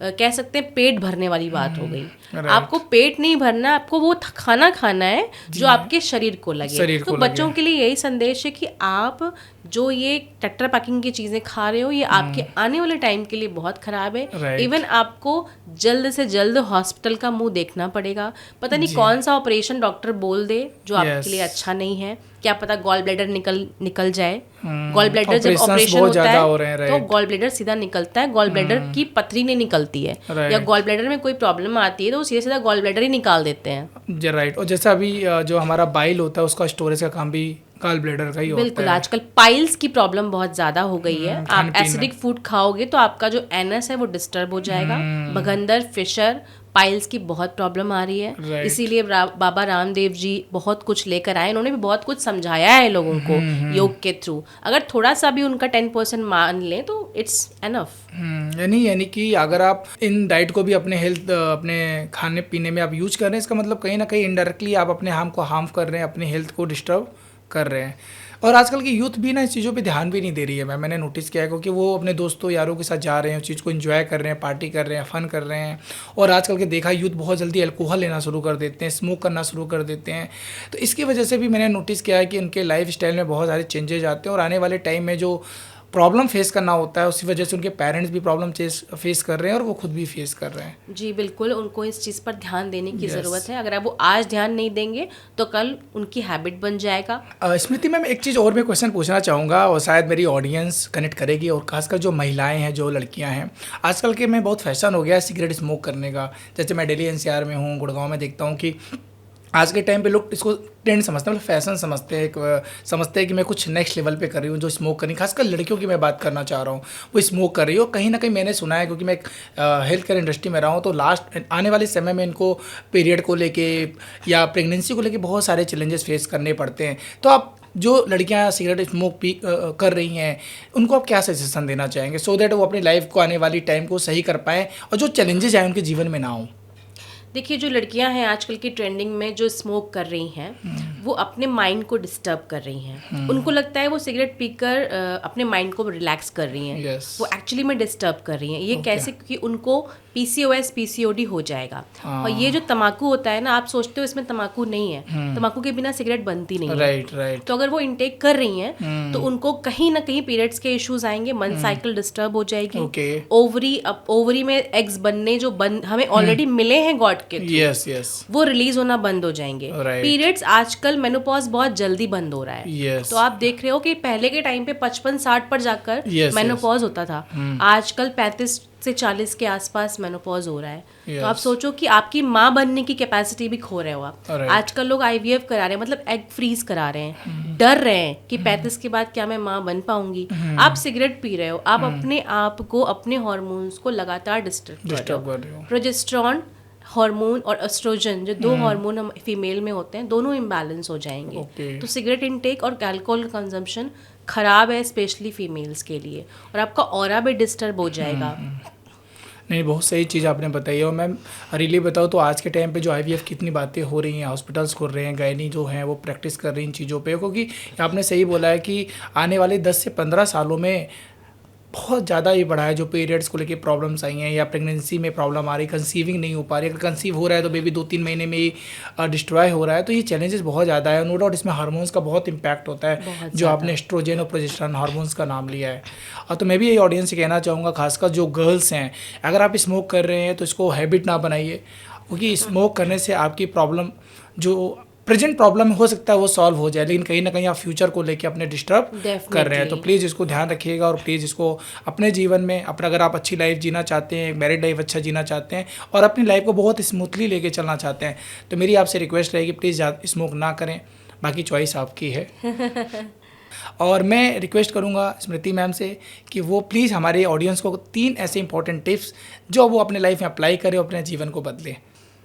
कह सकते हैं पेट भरने वाली बात हो गई। आपको पेट नहीं भरना, आपको वो खाना खाना है जो आपके शरीर को लगे। तो बच्चों के लिए यही संदेश है कि आप जो ये टेट्रा पैकिंग की चीज़ें खा रहे हो, ये आपके आने वाले टाइम के लिए बहुत ख़राब है। इवन आपको जल्द से जल्द हॉस्पिटल का मुंह देखना पड़ेगा। पता नहीं कौन सा ऑपरेशन डॉक्टर बोल दे जो आपके लिए अच्छा नहीं है। क्या पता गॉल ब्लैडर निकल जाए। गॉल ब्लैडर जब ऑपरेशन होता है तो गॉल ब्लैडर सीधा निकलता है, गॉल ब्लैडर की पथरी नहीं निकलती है, या गॉल ब्लैडर में कोई प्रॉब्लम आती है तो सीधा सीधा गॉल ब्लैडर ही निकाल देते हैं। राइट। और जैसा अभी जो हमारा बाइल होता है उसका स्टोरेज का काम भी गॉल ब्लैडर का ही होता है। बिल्कुल, आजकल पाइल्स की प्रॉब्लम बहुत ज्यादा हो गई है। आप एसिडिक फूड खाओगे तो आपका जो एनस है वो डिस्टर्ब हो जाएगा। भगंदर, फिशर, पाइल्स की बहुत प्रॉब्लम आ रही है। इसीलिए बाबा रामदेव जी बहुत कुछ लेकर आए, उन्होंने भी बहुत कुछ समझाया है लोगों को योग के थ्रू। अगर थोड़ा सा भी उनका 10% मान लें तो इट्स एनफ। यानी कि अगर आप इन डाइट को भी अपने हेल्थ, अपने खाने पीने में आप यूज कर रहे हैं, इसका मतलब कहीं ना कहीं इनडायरेक्टली आप अपने हार्म कर रहे हैं, अपनी हेल्थ को डिस्टर्ब कर रहे हैं। और आजकल की यूथ भी ना इस चीज़ों पे ध्यान भी नहीं दे रही है। मैंने नोटिस किया है, क्योंकि वो अपने दोस्तों यारों के साथ जा रहे हैं, उस चीज़ को एंजॉय कर रहे हैं, पार्टी कर रहे हैं, फन कर रहे हैं। और आजकल के देखा यूथ बहुत जल्दी अल्कोहल लेना शुरू कर देते हैं, स्मोक करना शुरू कर देते हैं। तो इसकी वजह से भी मैंने नोटिस किया है कि उनके लाइफ स्टाइल में बहुत सारे चेंजेज आते हैं, और आने वाले टाइम में जो प्रॉब्लम फेस करना होता है उसी वजह से उनके पेरेंट्स भी प्रॉब्लम फेस कर रहे हैं, और वो खुद भी फेस कर रहे हैं। जी बिल्कुल, उनको इस चीज़ पर ध्यान देने की ज़रूरत है। अगर वो आज ध्यान नहीं देंगे तो कल उनकी हैबिट बन जाएगा। स्मृति मैम, एक चीज़ और मैं क्वेश्चन पूछना चाहूँगा, और शायद मेरी ऑडियंस कनेक्ट करेगी, और खासकर जो महिलाएं हैं, जो लड़कियां हैं, आजकल के में बहुत फैशन हो गया है सिगरेट स्मोक करने का। जैसे मैं दिल्ली NCR में हूँ, गुड़गांव में देखता हूँ कि आज के टाइम पे लोग इसको ट्रेंड समझते हैं, मतलब फैशन समझते हैं कि मैं कुछ नेक्स्ट लेवल पे कर रही हूँ जो स्मोक करनी। खासकर लड़कियों की मैं बात करना चाह रहा हूँ, वो स्मोक कर रही हो। कहीं ना कहीं मैंने सुना है, क्योंकि मैं एक हेल्थ केयर इंडस्ट्री में रहा हूँ, तो लास्ट आने वाले समय में इनको पीरियड को लेके या प्रेगनेंसी को लेके बहुत सारे चैलेंजेस फेस करने पड़ते हैं। तो आप जो लड़कियां सिगरेट स्मोक कर रही हैं, उनको आप क्या सजेशन देना चाहेंगे, सो दैट वो अपनी लाइफ को, आने वाली टाइम को सही कर पाएँ, और जो चैलेंजेस आए उनके जीवन में ना हो? देखिए, जो लड़कियां हैं आजकल की ट्रेंडिंग में जो स्मोक कर रही हैं, वो अपने माइंड को डिस्टर्ब कर रही हैं। उनको लगता है वो सिगरेट पीकर अपने माइंड को रिलैक्स कर रही हैं। वो एक्चुअली में डिस्टर्ब कर रही हैं। ये कैसे? क्योंकि उनको PCOS PCOD हो जाएगा। और ये जो तम्बाकू होता है ना, आप सोचते हो इसमें तम्बाकू नहीं है, तम्बाकू के बिना सिगरेट बनती नहीं है। तो अगर वो इनटेक कर रही हैं तो उनको कहीं ना कहीं पीरियड्स के इश्यूज आएंगे, मंथ साइकिल डिस्टर्ब हो जाएगी। ओवरी में एग्स बनने जो हमें ऑलरेडी मिले हैं गॉड के थ्रू, वो रिलीज होना बंद हो जाएंगे। पीरियड्स आजकल मेनोपॉज बहुत जल्दी बंद हो रहा है। तो आप देख रहे हो कि पहले के टाइम पे 55-60 पर जाकर मेनोपॉज होता था, आजकल 35 से 40 के आसपास मेनोपॉज हो रहा है। तो आप सोचो कि आपकी माँ बनने की कैपेसिटी भी खो रहे हो आप। आजकल लोग IVF करा रहे हैं, मतलब एग फ्रीज करा रहे हैं, डर रहे हैं कि 35 के बाद क्या मैं माँ बन पाऊंगी। आप सिगरेट पी रहे हो, आप अपने आप को, अपने हार्मोन्स को लगातार डिस्टर्ब कर रहे हो। प्रोजेस्टेरॉन हार्मोन और एस्ट्रोजन, जो दो हार्मोन हम फीमेल में होते हैं, दोनों इम्बैलेंस हो जाएंगे। Okay. तो सिगरेट इनटेक और अल्कोहल कंजम्पशन खराब है, स्पेशली फीमेल्स के लिए, और आपका ऑरा भी डिस्टर्ब हो जाएगा। नहीं, बहुत सही चीज़ आपने बताई है। और मैम रियली बताओ तो आज के टाइम पे जो आईवीएफ कितनी बातें हो रही हैं, हॉस्पिटल्स खुल रहे हैं, गायनी जो हैं वो प्रैक्टिस कर रही हैं इन चीज़ों पे, क्योंकि आपने सही बोला है कि आने वाले 10 से 15 सालों में बहुत ज़्यादा ही बढ़ा है जो पीरियड्स को लेके प्रॉब्लम्स आई हैं, या प्रेगनेंसी में प्रॉब्लम आ रही, कंसीविंग नहीं हो पा रही, अगर कंसीव हो रहा है तो बेबी 2-3 महीने में ही डिस्ट्रॉय हो रहा है। तो ये चैलेंजेस बहुत ज़्यादा है। नो डाउट इसमें हार्मोन्स का बहुत इंपैक्ट होता है, जो आपने एस्ट्रोजन और प्रोजेस्टेरोन हार्मोन्स का नाम लिया है। और तो मैं भी यही ऑडियंस से कहना चाहूँगा, खासकर जो गर्ल्स हैं, अगर आप स्मोक कर रहे हैं तो इसको हैबिट ना बनाइए, क्योंकि स्मोक करने से आपकी प्रॉब्लम, जो प्रेजेंट प्रॉब्लम हो सकता है वो सॉल्व हो जाए, लेकिन कहीं ना कहीं आप फ्यूचर को लेके अपने डिस्टर्ब कर रहे हैं। तो प्लीज़ इसको ध्यान रखिएगा, और प्लीज़ इसको अपने जीवन में अपना, अगर आप अच्छी लाइफ जीना चाहते हैं, मैरिड लाइफ अच्छा जीना चाहते हैं, और अपनी लाइफ को बहुत स्मूथली लेके चलना चाहते हैं, तो मेरी आपसे रिक्वेस्ट रहेगी प्लीज़ स्मोक ना करें, बाकी चॉइस आपकी है। और मैं रिक्वेस्ट करूंगा स्मृति मैम से कि वो प्लीज़ हमारे ऑडियंस को 3 ऐसे इंपॉर्टेंट टिप्स जो वो अपने लाइफ में अप्लाई करें और अपने जीवन को बदलें।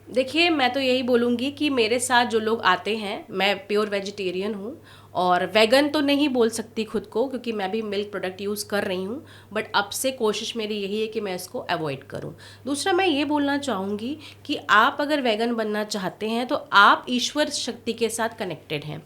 देखिए, मैं तो यही बोलूँगी कि मेरे साथ जो लोग आते हैं, मैं प्योर वेजिटेरियन हूँ, और वेगन तो नहीं बोल सकती खुद को, क्योंकि मैं भी मिल्क प्रोडक्ट यूज़ कर रही हूँ, बट अब से कोशिश मेरी यही है कि मैं इसको अवॉइड करूँ। दूसरा, मैं ये बोलना चाहूँगी कि आप अगर वेगन बनना चाहते हैं तो आप ईश्वर शक्ति के साथ कनेक्टेड हैं।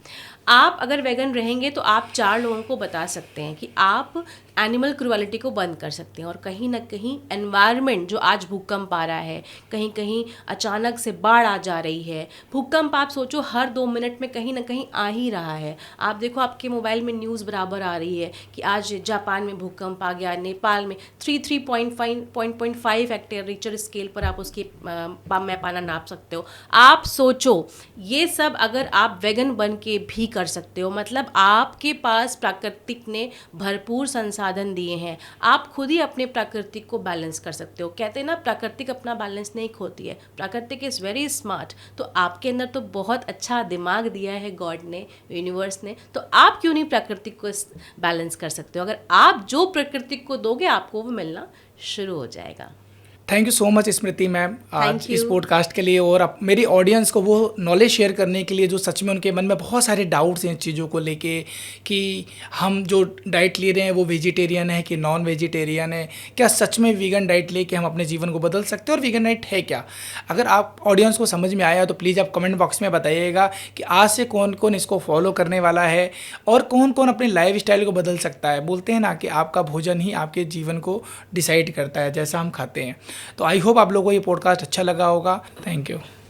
आप अगर वेगन रहेंगे तो आप 4 लोगों को बता सकते हैं कि आप एनिमल क्रुएलिटी को बंद कर सकते हैं, और कहीं ना कहीं एनवायरनमेंट जो आज भूकंप आ रहा है, कहीं कहीं अचानक से बाढ़ आ जा रही है, भूकंप आप सोचो हर 2 मिनट में कहीं ना कहीं आ ही रहा है। आप देखो, आपके मोबाइल में न्यूज़ बराबर आ रही है कि आज जापान में भूकंप आ गया, नेपाल में 3.5 एक्टर रिक्टर स्केल पर आप उसकी पैमाना नाप सकते हो। आप सोचो, ये सब अगर आप वेगन बन के भी कर सकते हो, मतलब आपके पास प्राकृतिक ने भरपूर संसाधन दिए हैं, आप खुद ही अपने प्राकृतिक को बैलेंस कर सकते हो। कहते हैं ना, प्राकृतिक अपना बैलेंस नहीं खोती है, प्राकृतिक इज़ वेरी स्मार्ट। तो आपके अंदर तो बहुत अच्छा दिमाग दिया है गॉड ने, यूनिवर्स ने, तो आप क्यों नहीं प्राकृतिक को बैलेंस कर सकते हो? अगर आप जो प्राकृतिक को दोगे, आपको वो मिलना शुरू हो जाएगा। Thank you so much Smriti ma'am आज इस पॉडकास्ट के लिए, और मेरी ऑडियंस को वो नॉलेज शेयर करने के लिए जो सच में उनके मन में बहुत सारे डाउट्स हैं चीज़ों को लेके, कि हम जो डाइट ले रहे हैं वो वेजिटेरियन है कि नॉन वेजिटेरियन है, क्या सच में वीगन डाइट लेके हम अपने जीवन को बदल सकते हैं, और वीगन डाइट है क्या। अगर आप ऑडियंस को समझ में आया तो प्लीज़ आप कमेंट बॉक्स में बताइएगा कि आज से कौन कौन इसको फॉलो करने वाला है, और कौन कौन अपने लाइफ स्टाइल को बदल सकता है। बोलते हैं ना कि आपका भोजन ही आपके जीवन को डिसाइड करता है, जैसा हम खाते हैं। तो आई होप आप लोगों को ये पॉडकास्ट अच्छा लगा होगा। Thank you.